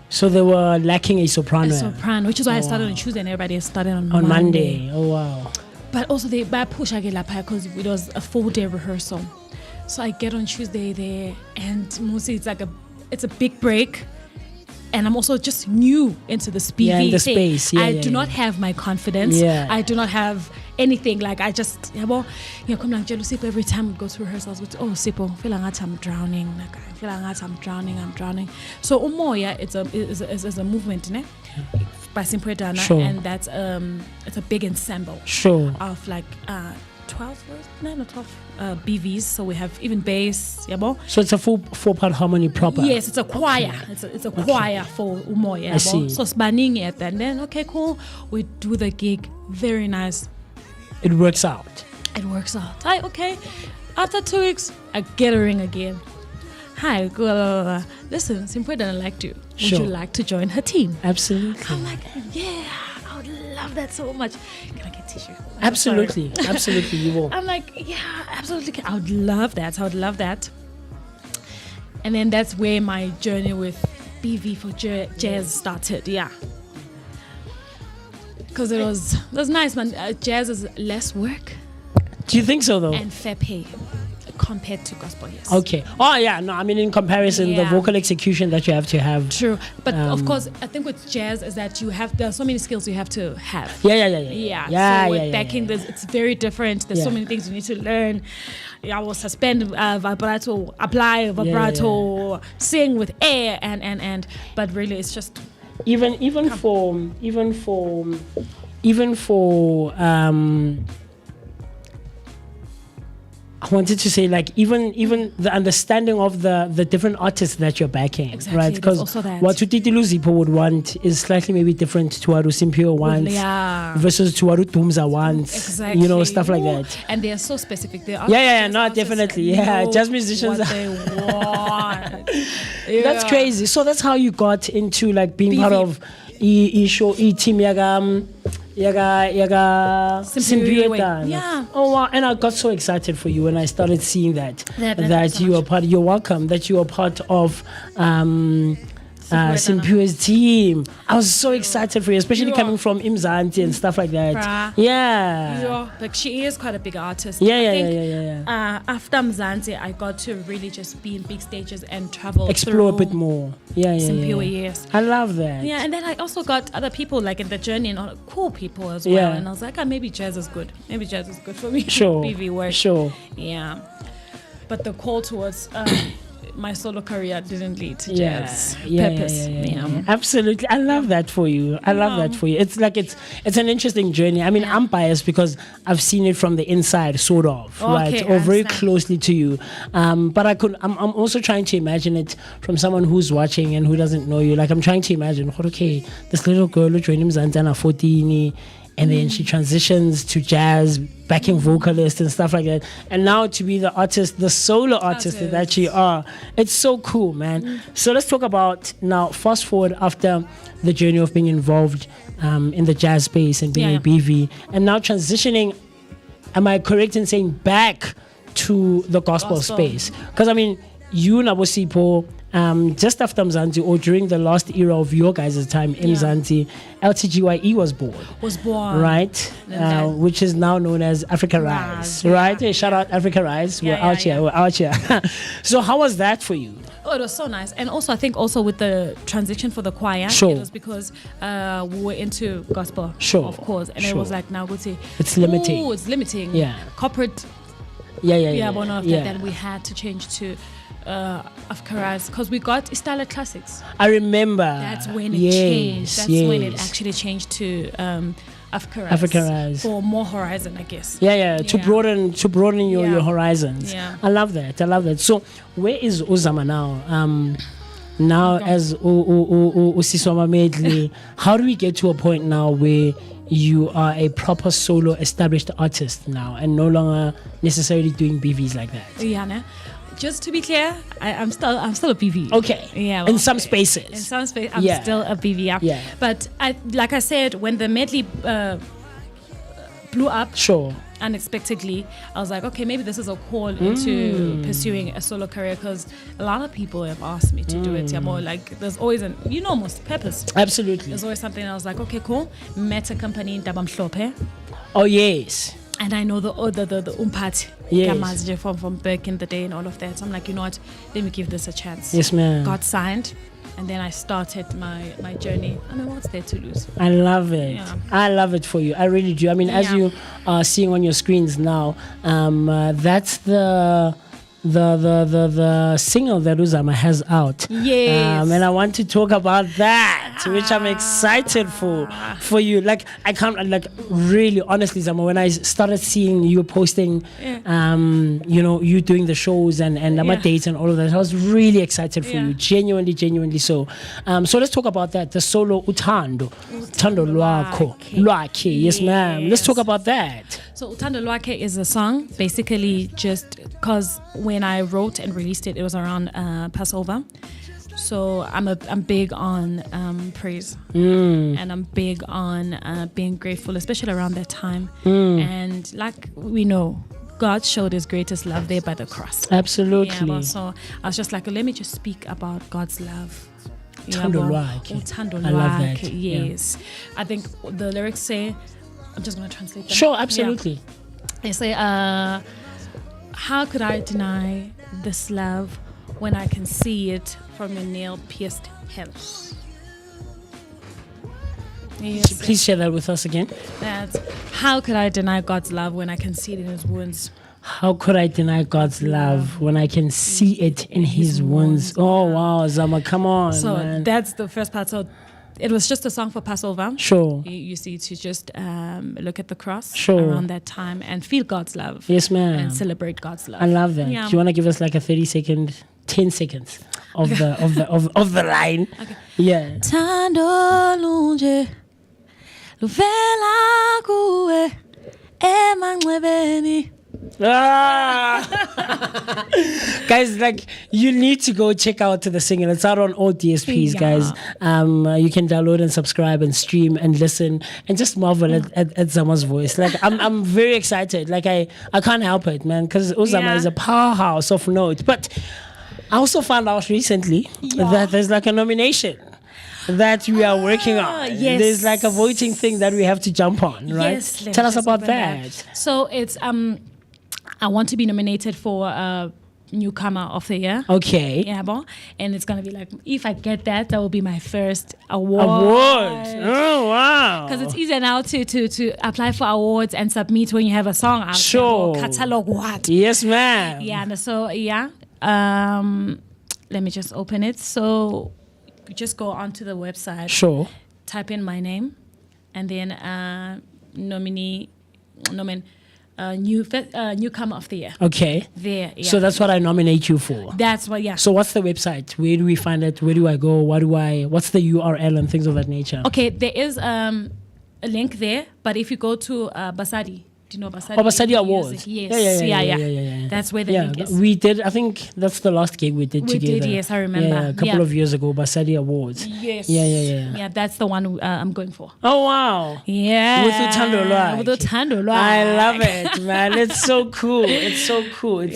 So they were lacking a soprano. Which is why I started on Tuesday and everybody started on Monday. Oh, wow. But also they push because it was a 4-day rehearsal. So I get on Tuesday there, and mostly it's a big break, and I'm also just new into the BV in the thing. space. I do not have my confidence. Yeah. I do not have anything. Like I just, come like jealousy every time we go to rehearsals. Oh, Sipo, feel like I'm drowning. Like I feel like I'm drowning. So Umoya, it's a movement, ne? By Simple Dana, sure. and that's it's a big ensemble. Sure. Of like 9 or 12 BVs, so we have even bass, yabo. So it's a four-part harmony proper. Yes, it's a choir. Okay. It's a choir for Umoya. I see. So spanning it, and then okay, cool. We do the gig. Very nice. It works out. Hi, okay. After 2 weeks, I get a ring again. Hi, listen, Simple Dana liked you. Would you like to join her team? Absolutely. I'm like, yeah, I would love that so much. Can I get a t-shirt? Absolutely. Absolutely, you will. I'm like, yeah, absolutely. I would love that. And then that's where my journey with BV for jazz started, yeah. Because it was nice, man. Jazz is less work. Do you think so, though? And fair pay compared to gospel, yes. Okay. Oh, yeah. No, I mean, in comparison, the vocal execution that you have to have. True. But of course, I think with jazz is that there are so many skills you have to have. Yeah. So with backing, it's very different. There's so many things you need to learn. I will suspend vibrato, apply vibrato, sing with air, and. But really, it's just even for I wanted to say, like, even the understanding of the different artists that you're backing, exactly, right? Because what Tutiti Luzipo would want is slightly maybe different to what Simpio wants versus to what Tumza wants. Exactly. You know, stuff like that. And they are so specific. They are definitely. Yeah, just musicians. What they want. That's crazy. So that's how you got into like being part of team Yaga Simpio. Yeah. Oh wow! And I got so excited for you when I started seeing that you are part. You're welcome. That you are part of Simpio's team. I was so excited for you, especially coming from Imzanti and stuff like that. Yeah. Like she is quite a big artist. Yeah. After Mzanti, I got to really just be in big stages and travel. Explore a bit more. Simpio, yes. I love that. Yeah, and then I also got other people like in the journey and cool people as well. And I was like, maybe jazz is good. Maybe jazz is good for me. Sure. BV work. Sure. Yeah. But the call towards my solo career didn't lead to jazz purpose. Yeah. Absolutely. I love that for you. It's like it's an interesting journey. I mean, I'm biased because I've seen it from the inside, sort of, right? Or very closely to you. But I'm also trying to imagine it from someone who's watching and who doesn't know you. Like, I'm trying to imagine, okay, this little girl who joined Mzantana 14, and then she transitions to jazz, backing vocalist and stuff like that. And now to be the artist, the solo artist that you are. It's so cool, man. So let's talk about now, fast forward after the journey of being involved in the jazz space and being a BV. And now transitioning, am I correct in saying, back to the gospel space? Because I mean, you Nabosipo, just after Mzanti or during the last era of your guys' time in Mzanti, LTGYE was born. Right? Which is now known as Africa Rise. Right? Hey, shout out Africa Rise. We're out here. So how was that for you? Oh, it was so nice. And also, I think also with the transition for the choir, it was because we were into gospel, of course. And it was like, now go see. It's limiting. Oh, it's limiting. Yeah. Corporate. Then we had to change to Afriberry because we got Istala Classics. I remember. That's when it changed. That's when it actually changed to Africa Rise. For more horizon, I guess. Yeah. To broaden your horizons. Yeah. I love that. So where is Uzama now? Now as Usiswama Medley, how do we get to a point now where you are a proper solo established artist now and no longer necessarily doing BVs like that? Yeah, no. Just to be clear, I'm still a BV. Okay. Yeah. Well, in some spaces. I'm still a BV. Yeah. But like I said, when the medley blew up, unexpectedly, I was like, okay, maybe this is a call into pursuing a solo career, because a lot of people have asked me to do it. Yeah, more like there's always most purpose. Absolutely. There's always something. I was like, okay, cool. Met a company in Dabamhlope. Oh yes. And I know the umpati from back in the day and all of that. So I'm like, you know what? Let me give this a chance. Yes, ma'am. Got signed, and then I started my journey. I mean, what's there to lose? I love it. Yeah. I love it for you. I really do. I mean, as you are seeing on your screens now, that's the single that Uzama has out. Yes. And I want to talk about that, which I'm excited for you. Like, I can't, like, really, honestly, Zama, when I started seeing you posting, you doing the shows and dates and all of that, I was really excited for you. Genuinely so. So let's talk about that. The solo Uthando Lwakhe. Yes, ma'am. Let's talk about that. So Uthando Lwakhe is a song, basically just because when I wrote and released it, it was around Passover. So I'm big on praise, and I'm big on being grateful, especially around that time. And like we know, God showed His greatest love there by the cross. Absolutely. Yeah, so I was just like, let me just speak about God's love. Uthando Lwakhe. I love that. Yes. I think the lyrics say, I'm just going to translate them. Sure, absolutely. Yeah. They say, how could I deny this love when I can see it from your nail-pierced hands? Yes. Please share that with us again. That's, how could I deny God's love when I can see it in His wounds? How could I deny God's love when I can see it in His wounds? Oh, wow, Zama, come on. So man. that's the first part. So it was just a song for Passover. Sure. You see, to just look at the cross around that time and feel God's love. Yes, ma'am. And celebrate God's love. I love that. Yeah. Do you want to give us like a 10 seconds of the line? Okay. Yeah. Thando lunje luvela kuwe emanxebeni. Guys, like, you need to go check out the single. It's out on all DSPs, guys. You can download and subscribe and stream and listen and just marvel at Zama's voice. Like, I'm very excited. Like, I can't help it, man, because Uzama is a powerhouse of note. But I also found out recently that there's like a nomination that we are working on. Yes. There's like a voting thing that we have to jump on, right? Yes, Tell us about that. So it's I want to be nominated for Newcomer of the Year. Okay. Yeah, and it's gonna be like, if I get that will be my first award. Oh wow! Because it's easier now to apply for awards and submit when you have a song out. Sure. Catalog what? Yes, ma'am. Yeah, and so let me just open it. So you just go onto the website. Sure. Type in my name, and then Newcomer of the Year. Okay. There. Yeah. So that's what I nominate you for. That's what. Yeah. So what's the website? Where do we find it? Where do I go? What's the URL and things of that nature? Okay, there is a link there, but if you go to Basadi. Do you know Basadi? Oh, Basadi Awards. Yes. Yeah. That's where the link is. We did. I think that's the last gig we did together. We did, yes, I remember. Yeah, a couple of years ago, Basadi Awards. Yes. Yeah. Yeah, that's the one I'm going for. Oh wow. Yeah. With Uthando Lwakhe. With Uthando Lwakhe. I love it, man. It's so cool. It's so cool.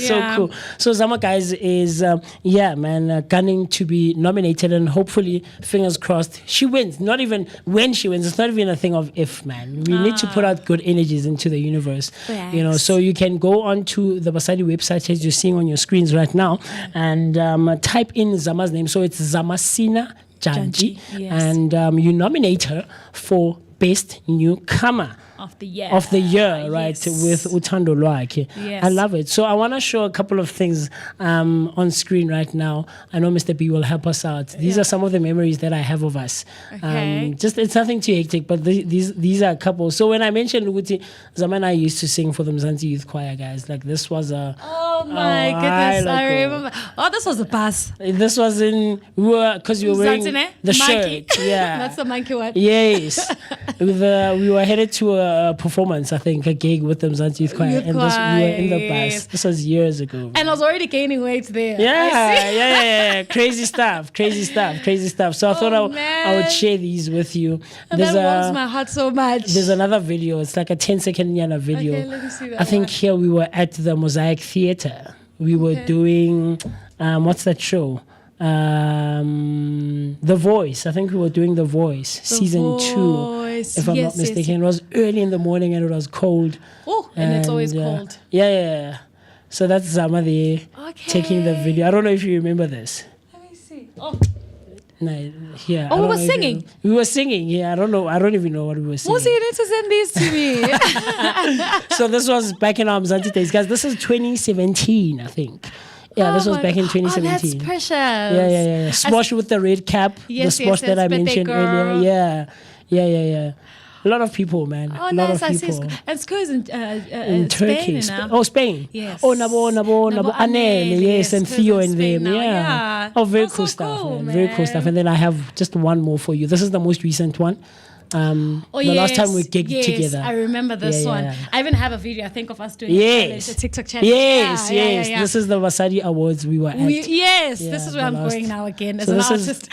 So Zama, guys, is gunning to be nominated, and hopefully, fingers crossed, she wins. Not even when she wins. It's not even a thing of if, man. We need to put out good energies into the universe. Yes. You know, so you can go onto the Basadi website as you're seeing on your screens right now, and type in Zama's name. So it's Zamasina Janji, yes. and you nominate her for Best Newcomer of the year. Of the year, right? Yes. With Utando Lwakhe. Yes. I love it. So I want to show a couple of things on screen right now. I know Mr. B will help us out. These are some of the memories that I have of us. Okay. Just it's nothing too hectic, but these are a couple. So when I mentioned Uguti, Zaman and I used to sing for the Mzansi Youth Choir, guys. Like this was a Oh my goodness! I remember. Oh, this was a bus. This was in we were wearing the shirt. Yeah, that's the monkey one. Yes, we were headed to a performance. I think a gig with the Mzansi Youth Choir, and we were in the bus. This was years ago. And I was already gaining weight there. Yeah. Crazy stuff. So I thought I would share these with you. And that warms my heart so much. There's another video. It's like a 10-second Yana video. Okay, let me see that I think here we were at the Mosaic Theatre. We were doing what's that show? The Voice. I think we were doing The Voice, season 2. If I'm not mistaken. It was early in the morning and it was cold. Oh, and it's always cold. Yeah. So that's Zama there taking the video. I don't know if you remember this. Let me see. Oh. No, here. Oh, we were singing. We were singing. Yeah, I don't know. I don't even know what we were singing. MooCee, you need to send these to me. So this was back in our Mzansi days, guys. This is 2017, I think. Yeah, this was back in 2017. Oh, that's precious. Yeah. Smosh with the red cap. Yes, the Smosh that I mentioned girl. earlier. Yeah. A lot of people, man. Oh, a nice. lot of I see. people. And Sko is in Turkey. Spain. Spain. Yes. Oh, Nabo, Anel. Yes, and Theo and them. Yeah. Oh, very cool stuff, man. Very cool stuff. And then I have just one more for you. This is the most recent one. The last time we gigged together. I remember this one. I even have a video, I think, of us doing a TikTok challenge. Yes. This is the Vasadi Awards we were at. This is where I'm going now again as an artist.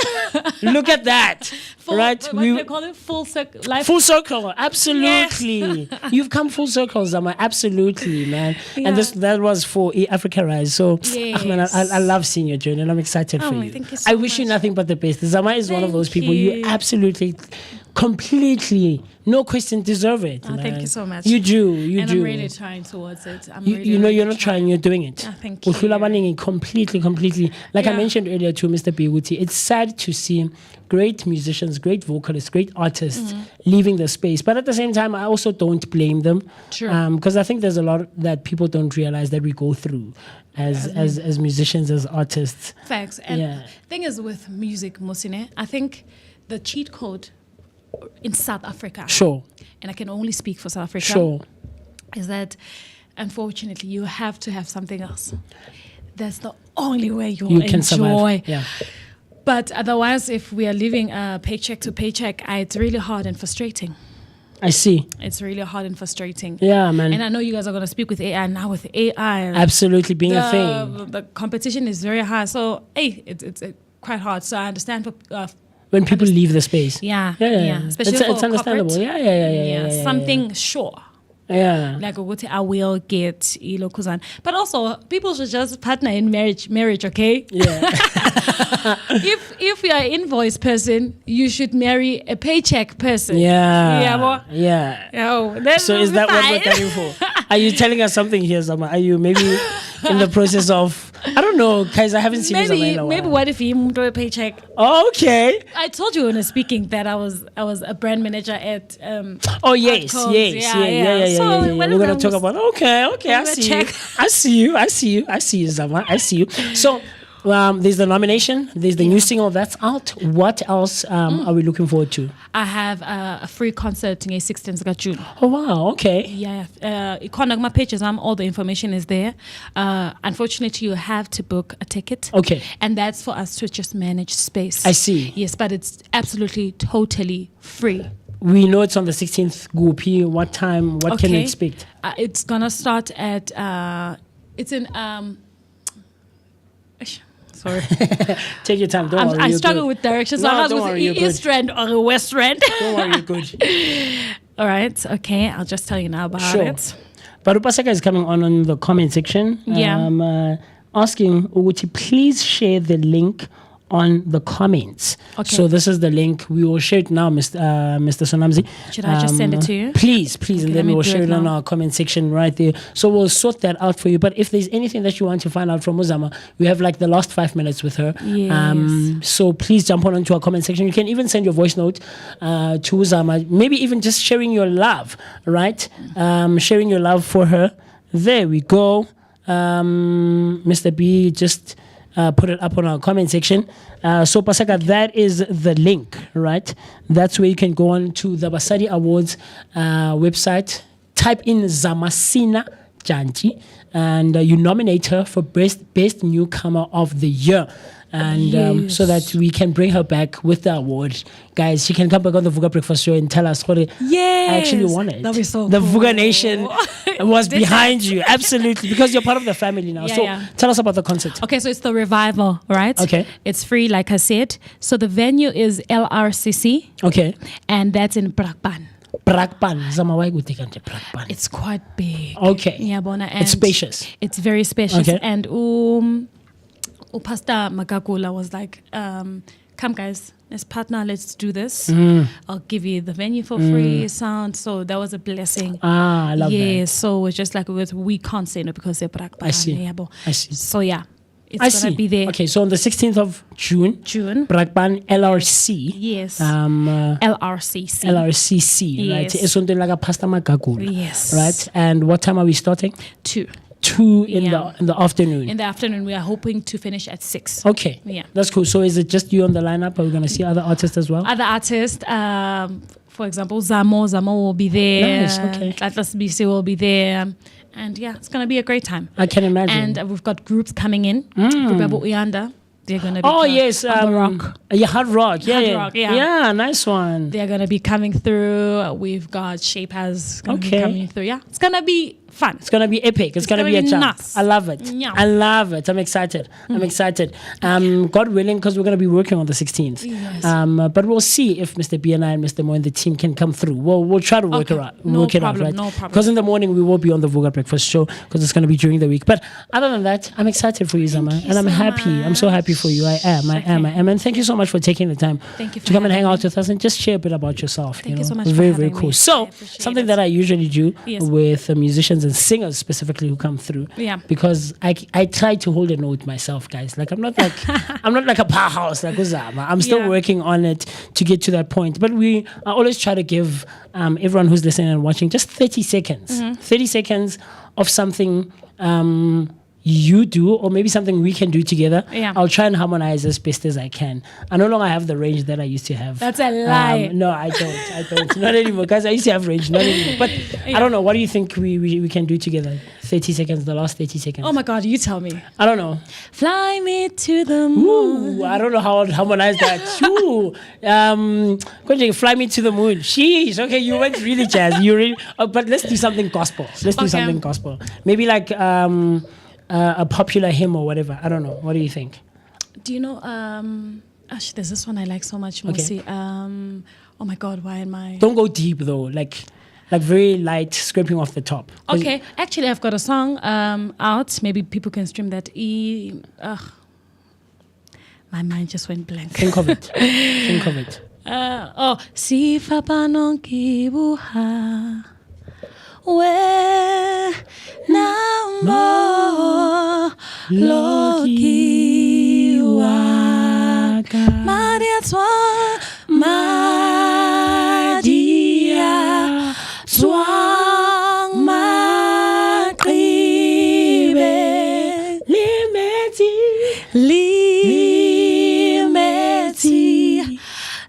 Look at that. Right? What do they call it? Full circle. Full circle. Absolutely. You've come full circle, Zama. Absolutely, man. And that was for Africa Rise. So, man, I love seeing your journey and I'm excited for you. Thank you so I wish you nothing but the best. Zama is one of those people you absolutely completely, no question, deserve it. Thank you so much. You do. I'm really trying towards it. You're not trying, you're doing it. Thank you. Completely. Like I mentioned earlier to Mr. Biguti, it's sad to see great musicians, great vocalists, great artists leaving the space. But at the same time, I also don't blame them. Sure. Because I think there's a lot that people don't realize that we go through as musicians, as artists. Facts. And thing is with music, MooCee, I think the cheat code in South Africa. Sure. And I can only speak for South Africa. Sure. Is that unfortunately you have to have something else. That's the only way you can survive. Yeah. But otherwise, if we are living paycheck to paycheck, it's really hard and frustrating. I see. It's really hard and frustrating. Yeah, man. And I know you guys are going to speak with AI now. With AI, absolutely being a thing. The competition is very high. So, it's quite hard. So I understand for. When people leave the space. Yeah. Especially it's understandable. Yeah. Something sure. Yeah. Like I will get Ilokuzan. But also people should just partner in marriage, okay? Yeah. if you are an invoice person, you should marry a paycheck person. Yeah. Oh, so is that what we're coming for? Are you telling us something here, Zama? Are you maybe in the process of, I don't know, guys, I haven't seen you in a while. Maybe what if you do a paycheck? Oh, okay. I told you when I was speaking that I was a brand manager at yes. So we're gonna talk about I see you, Zama. I see you. So there's the nomination, there's the new single that's out. What else are we looking forward to? I have a free concert in 16th of June. Oh wow, okay. Yeah. Contact my pages, all the information is there. Unfortunately, you have to book a ticket. Okay. And that's for us to just manage space. I see. Yes, but it's absolutely, totally free. We know it's on the 16th Gupi. What time? What can we expect? It's gonna start at it's in sorry. Take your time. Don't worry. I struggle with directions. No, so I don't was worry, with East Rand or West Rand. Don't worry, you're good. All right. Okay. I'll just tell you now about it. But Upasaka is coming on the comment section. Yeah. Asking Uguti, please share the link on the comments. Okay. So this is the link. We will share it now, Mr. Sonamzi. Should I just send it to you? Please, Okay, and let then me we will do share it it on now. our comment section right there. So we'll sort that out for you. But if there's anything that you want to find out from Uzama, we have like the last 5 minutes with her. Yes. So please jump on into our comment section. You can even send your voice note to Uzama. Maybe even just sharing your love, right? Sharing your love for her. There we go. Mr. B just put it up on our comment section. So Pasaka, that is the link, right? That's where you can go on to the Basadi Awards website. Type in Zamasina Janti, and you nominate her for best newcomer of the year. And so that we can bring her back with the award. Guys, she can come back on the Vooka Breakfast Show and tell us what I actually won it. That'd be so The cool. Vooka Nation was behind you. Absolutely. Because you're part of the family now. Tell us about the concert. Okay, so it's the Revival, right? Okay. It's free, like I said. So the venue is LRCC. Okay. And that's in Brakpan. Brakpan. It's quite big. Okay. Yeah, Bona. And It's spacious. It's very spacious. Okay. And Pastor Magagula was like, come guys, let's partner, let's do this. I'll give you the venue for free, sound. So that was a blessing. I love that. Yeah, so it's just like we can't say no because they're Brakpan. I see. So yeah, it's going to be there. Okay, so on the 16th of June, Brakpan LRC. Yes. LRCC, right? Yes. It's something like a Pastor Magagula. Yes. Right? And what time are we starting? 2 in the afternoon. In the afternoon, we are hoping to finish at 6. Okay. Yeah. That's cool. So is it just you on the lineup? Are we going to see other artists as well? Other artists, for example, Zamo will be there. Nice, okay. Atlas BC will be there. And yeah, it's going to be a great time. I can imagine. And we've got groups coming in. Group Uyanda. They're going to be yes. rock. Yeah, hard rock. Hard rock, yeah. Yeah, nice one. They're going to be coming through. We've got Shapers going to be coming through. Yeah, it's going to be fun. It's going to be epic. It's going to be a jump. Nuts. I love it. Yeah. I love it. I'm excited. I'm excited. God willing, because we're going to be working on the 16th. Yes. But we'll see if Mr. B and I and Mr. Mo and the team can come through. We'll try to work it out. No work it out, problem, right? no problem. Because in the morning we will be on the Vooka Breakfast Show because it's going to be during the week. But other than that, I'm excited for you, Zama. And I'm happy. I'm so happy for you. I am. And thank you so much for taking the time to come and hang out with us and just share a bit about yourself. Thank you so much Very, for very having cool. me. So, something that I usually do Yes. with musicians and singers specifically who come through. Yeah. Because I try to hold a note myself, guys. Like I'm not like a powerhouse like Uzama. I'm still working on it to get to that point. But I always try to give everyone who's listening and watching just 30 seconds. 30 seconds of something you do or maybe something we can do together. Yeah. I'll try and harmonize as best as I can. I no longer have the range that I used to have. That's a lie. No, I don't. Not anymore. Guys, I used to have range, not anymore. But I don't know. What do you think we can do together? 30 seconds, the last 30 seconds. Oh my God, you tell me. I don't know. Fly me to the moon. Ooh, I don't know how I'd harmonize that. Ooh. Fly me to the moon. Sheesh. Okay, you went really jazz. But let's do something gospel. Let's do something gospel. Maybe like a popular hymn or whatever. I don't know. What do you think? Do you know, there's this one I like so much, MooCee. Oh my God, why am I? Don't go deep though. Like very light, scraping off the top. Okay, actually I've got a song out. Maybe people can stream that. My mind just went blank. Think of it. Si Fapanonki Buha. We Namo Loki Waka Maria Twa Madia Swang Makribe Limeti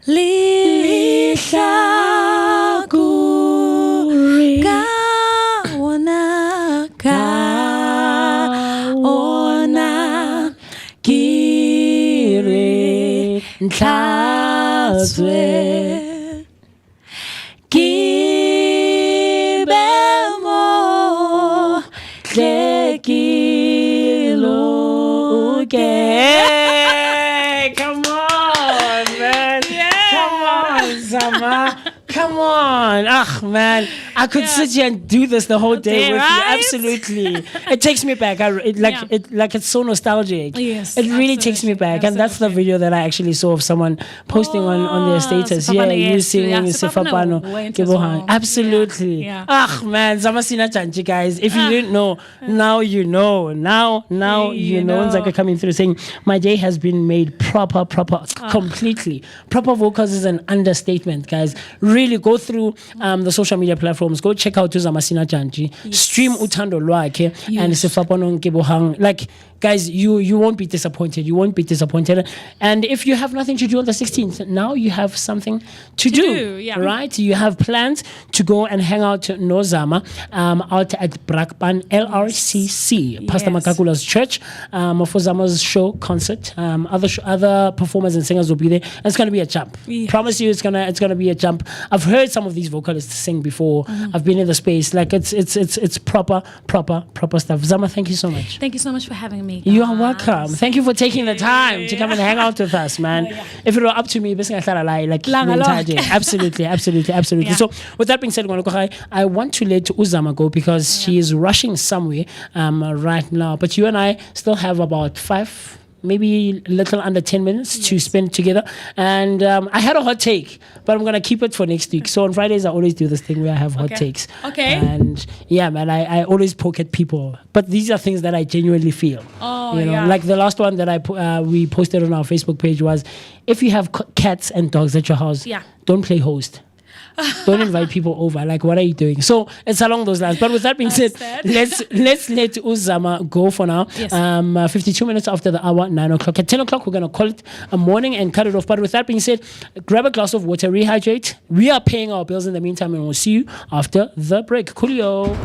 Lishakuri Kaona Kire Ntlazwe Kibemo Klekiluke. Come on, man. Come on, Zama. Come on. Ah, man. I could sit here and do this the whole day with right? you. Absolutely. It takes me back. It's so nostalgic. Yes, it really takes me back. And that's the video that I actually saw of someone posting on their status. Yeah, you singing Sefapano. Absolutely. Yeah. Ah, man. Zamasina Chanchi, guys. If you didn't know, now you know. Now you know. Nzaka coming through saying, my day has been made proper, completely. Proper vocals is an understatement, guys. Really go through the social media platforms. Go check out Zamasina Chanchi. Yes. Stream Utando Lwake and Sefapano Nkebohang. Like, guys, you won't be disappointed. You won't be disappointed. And if you have nothing to do on the 16th, now you have something to do. Right? You have plans to go and hang out Nozama out at Brakpan LRCC, Pastor Makakula's church, for Zama's show, concert. Other performers and singers will be there. And it's going to be a jump. Yes. Promise you, it's gonna be a jump. I've heard some of these vocalists sing before. I've been in the space. Like, it's proper stuff. Zama, thank you so much. Thank you so much for having me. You are welcome. Thank you for taking the time to come and hang out with us, man. If it were up to me, like the entire day. Absolutely. Yeah. So with that being said, I want to let Uzama go because she is rushing somewhere right now. But you and I still have about 5, maybe a little under 10 minutes to spend together. And I had a hot take, but I'm going to keep it for next week. So on Fridays, I always do this thing where I have hot takes. Okay. And yeah, man, I always poke at people. But these are things that I genuinely feel. Oh, Like the last one that we posted on our Facebook page was, if you have cats and dogs at your house, don't play host. Don't invite people over. Like, what are you doing? So it's along those lines. But with that being said, let's let Uzama go for now. Yes. 52 minutes after the hour, 9 o'clock. At 10 o'clock, we're going to call it a morning and cut it off. But with that being said, grab a glass of water, rehydrate. We are paying our bills in the meantime, and we'll see you after the break. Coolio.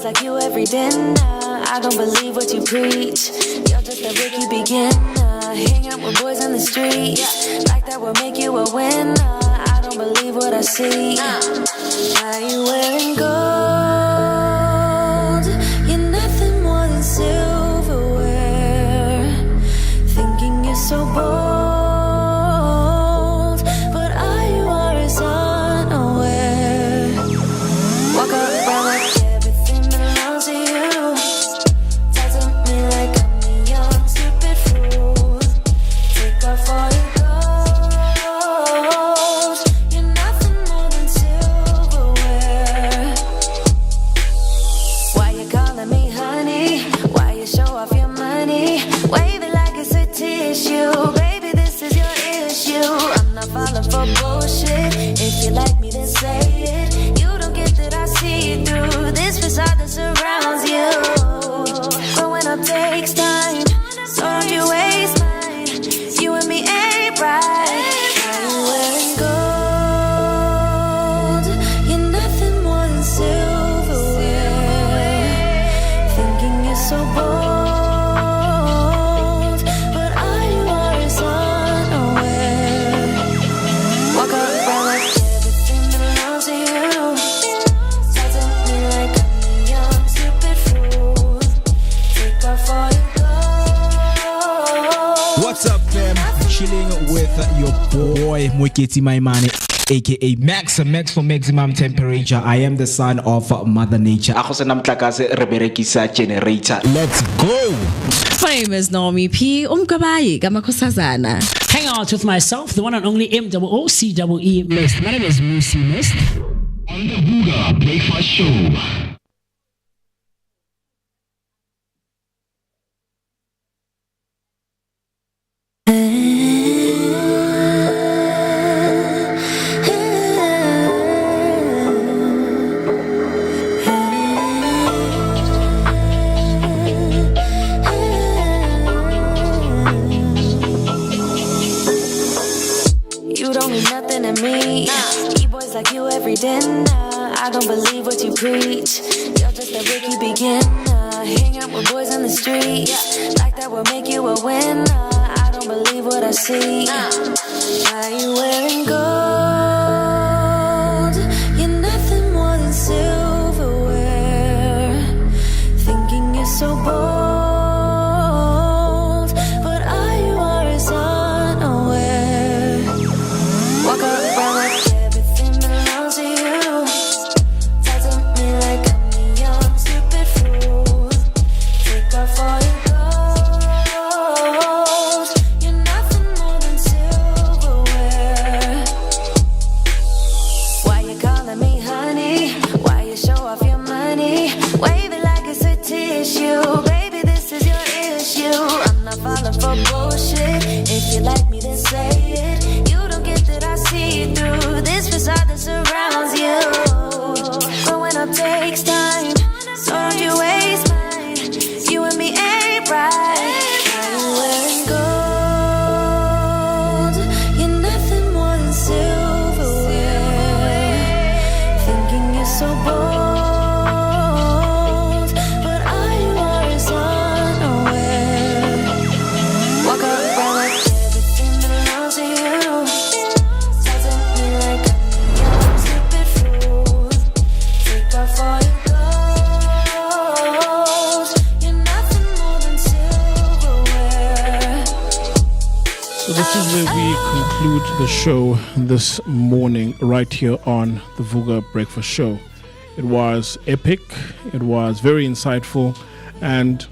Like you every dinner, I don't believe what you preach. You're just a rookie beginner. Hang out with boys in the streets, like that will make you a winner. I don't believe what I see. Why you wearing gold? You're nothing more than silverware. Thinking you're so bold, but all you are is unaware. Walk around like for bullshit. If you like me, then say it. You don't get that I see it through this facade that surrounds you. Growing up takes time, so don't you waste mine. You and me ain't right. I'm wearing gold. You're nothing more than silverware. Thinking you're so bold. What's up, fam? Chilling with your boy MooCee Maimane, aka Max for maximum temperature. I am the son of Mother Nature. Let's go. Famous NommyP, Hang out with myself, the one and only MOOCEE Mist. My name is MooCee Mist. On the Vooka Breakfast Show. don't believe what you preach. You're just a rookie beginner. Hang out with boys on the street. Like that will make you a winner. I don't believe what I see. Why you wearing gold? You're nothing more than silverware. Thinking you're so bold, but all you are is unaware. Walk around like everything belongs to you. Talk to me like I'm a young stupid fool. Take off all your clothes. You're nothing more than silverware. Why you calling me honey? Why you show off your money? Wave it like it's a tissue. Baby, this is your issue. I'm not falling for bullshit. If you like me, then say it. You don't get that I see through this facade that surrounds you. Growing up takes time, so don't you waste mine. You and me ain't right. Why you wearing gold? You're nothing more than silverware. Thinking you're so bold, but all you are is unaware. Walk around like everything belongs to you. Talk to me like I'm a young stupid fool. Take off all your clothes. You're nothing more than silverware. So this is where we conclude the show this morning right here on the Vooka Breakfast Show. It was epic, it was very insightful, and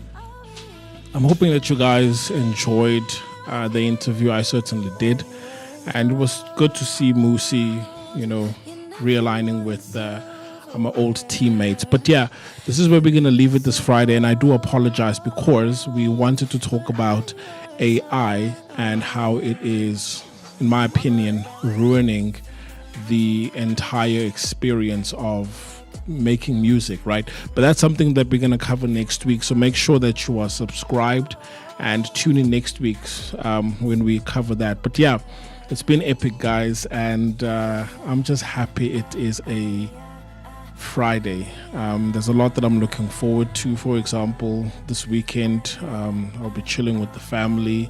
I'm hoping that you guys enjoyed the interview. I certainly did, and it was good to see MooCee, realigning with my old teammates. But yeah, this is where we're going to leave it this Friday, and I do apologize because we wanted to talk about AI and how it is, in my opinion, ruining the entire experience of making music, right? But that's something that we're going to cover next week, so make sure that you are subscribed and tune in next week when we cover that. But yeah, it's been epic, guys, and I'm just happy it is a Friday. There's a lot that I'm looking forward to. For example, this weekend I'll be chilling with the family,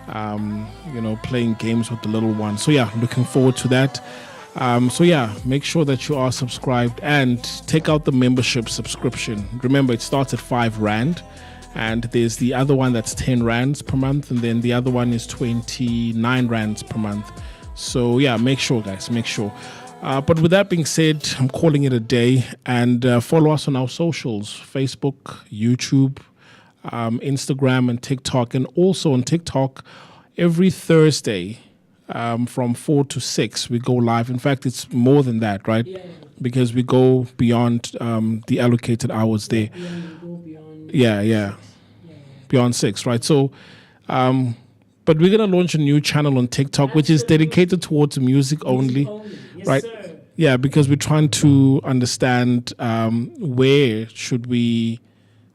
playing games with the little one. So yeah, looking forward to that. So yeah, make sure that you are subscribed and take out the membership subscription. Remember, it starts at 5 Rand, and there's the other one that's 10 Rands per month, and then the other one is 29 Rands per month. So yeah, make sure, guys, make sure. But with that being said, I'm calling it a day, and follow us on our socials: Facebook, YouTube, Instagram, and TikTok. And also on TikTok, every Thursday from 4 to 6 we go live. In fact, it's more than that, right? Yeah. Because we go beyond the allocated hours there. Beyond 6, right? So but we're going to launch a new channel on TikTok, which is dedicated towards music only. Yes, right? Sir. Yeah, because we're trying to understand where should we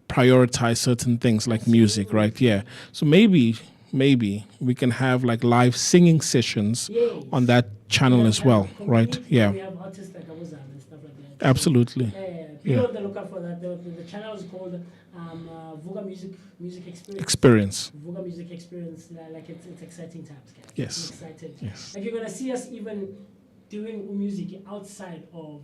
prioritize certain things like music, right? Yeah. So maybe we can have like live singing sessions on that channel as well, right? Yeah. We have artists like Abuzan and stuff like that. Absolutely. Be on the lookout for that. The channel is called Vooka Music Experience. Vooka Music Experience. Like it's exciting times, guys. Yes. I'm excited. Yes. Like you're gonna see us even doing music outside of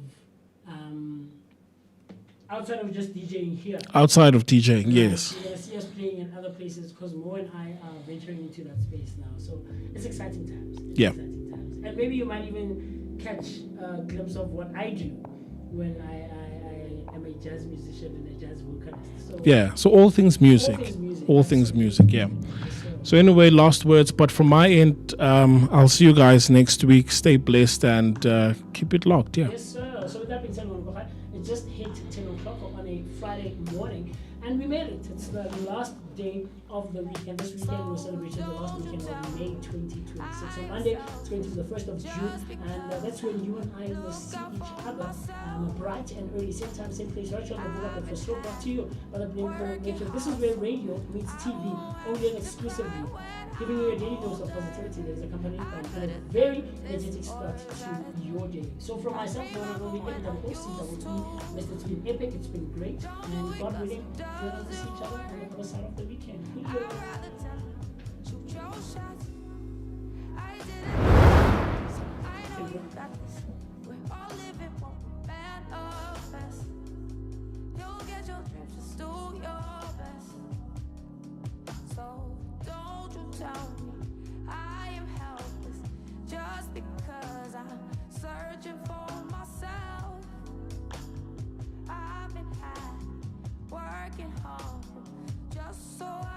just DJing here. Outside of DJing, yes. You're gonna see us playing in other places because Mo and I are venturing into that space now. So it's exciting times. Exciting times. And maybe you might even catch a glimpse of what I do when I am a jazz musician and a jazz vocalist. So yeah, so all things music. All things music, yeah. So anyway, last words, but from my end, I'll see you guys next week. Stay blessed and keep it locked, yeah. Yes, sir. So with that being said, it just hit 10 o'clock on a Friday morning, and we made it. It's the last day of the weekend. This weekend we're celebrating the last weekend of May 2026. On Monday, it's going to be the 1st of June, and that's when you and I will see each other bright and early, same time, same place, right here on the Vooka Breakfast Show, brought to you by the Blame Nation. This is where radio meets TV, only and exclusively, giving you a daily dose of positivity that is accompanied by a very energetic start to your day. So from myself, the one and only MooCee, Mr. Twin Epic, it's been great, and God willing, join us to see each other on the other side of the weekend. Good year. Tell me I am helpless just because I'm searching for myself. I've been working hard.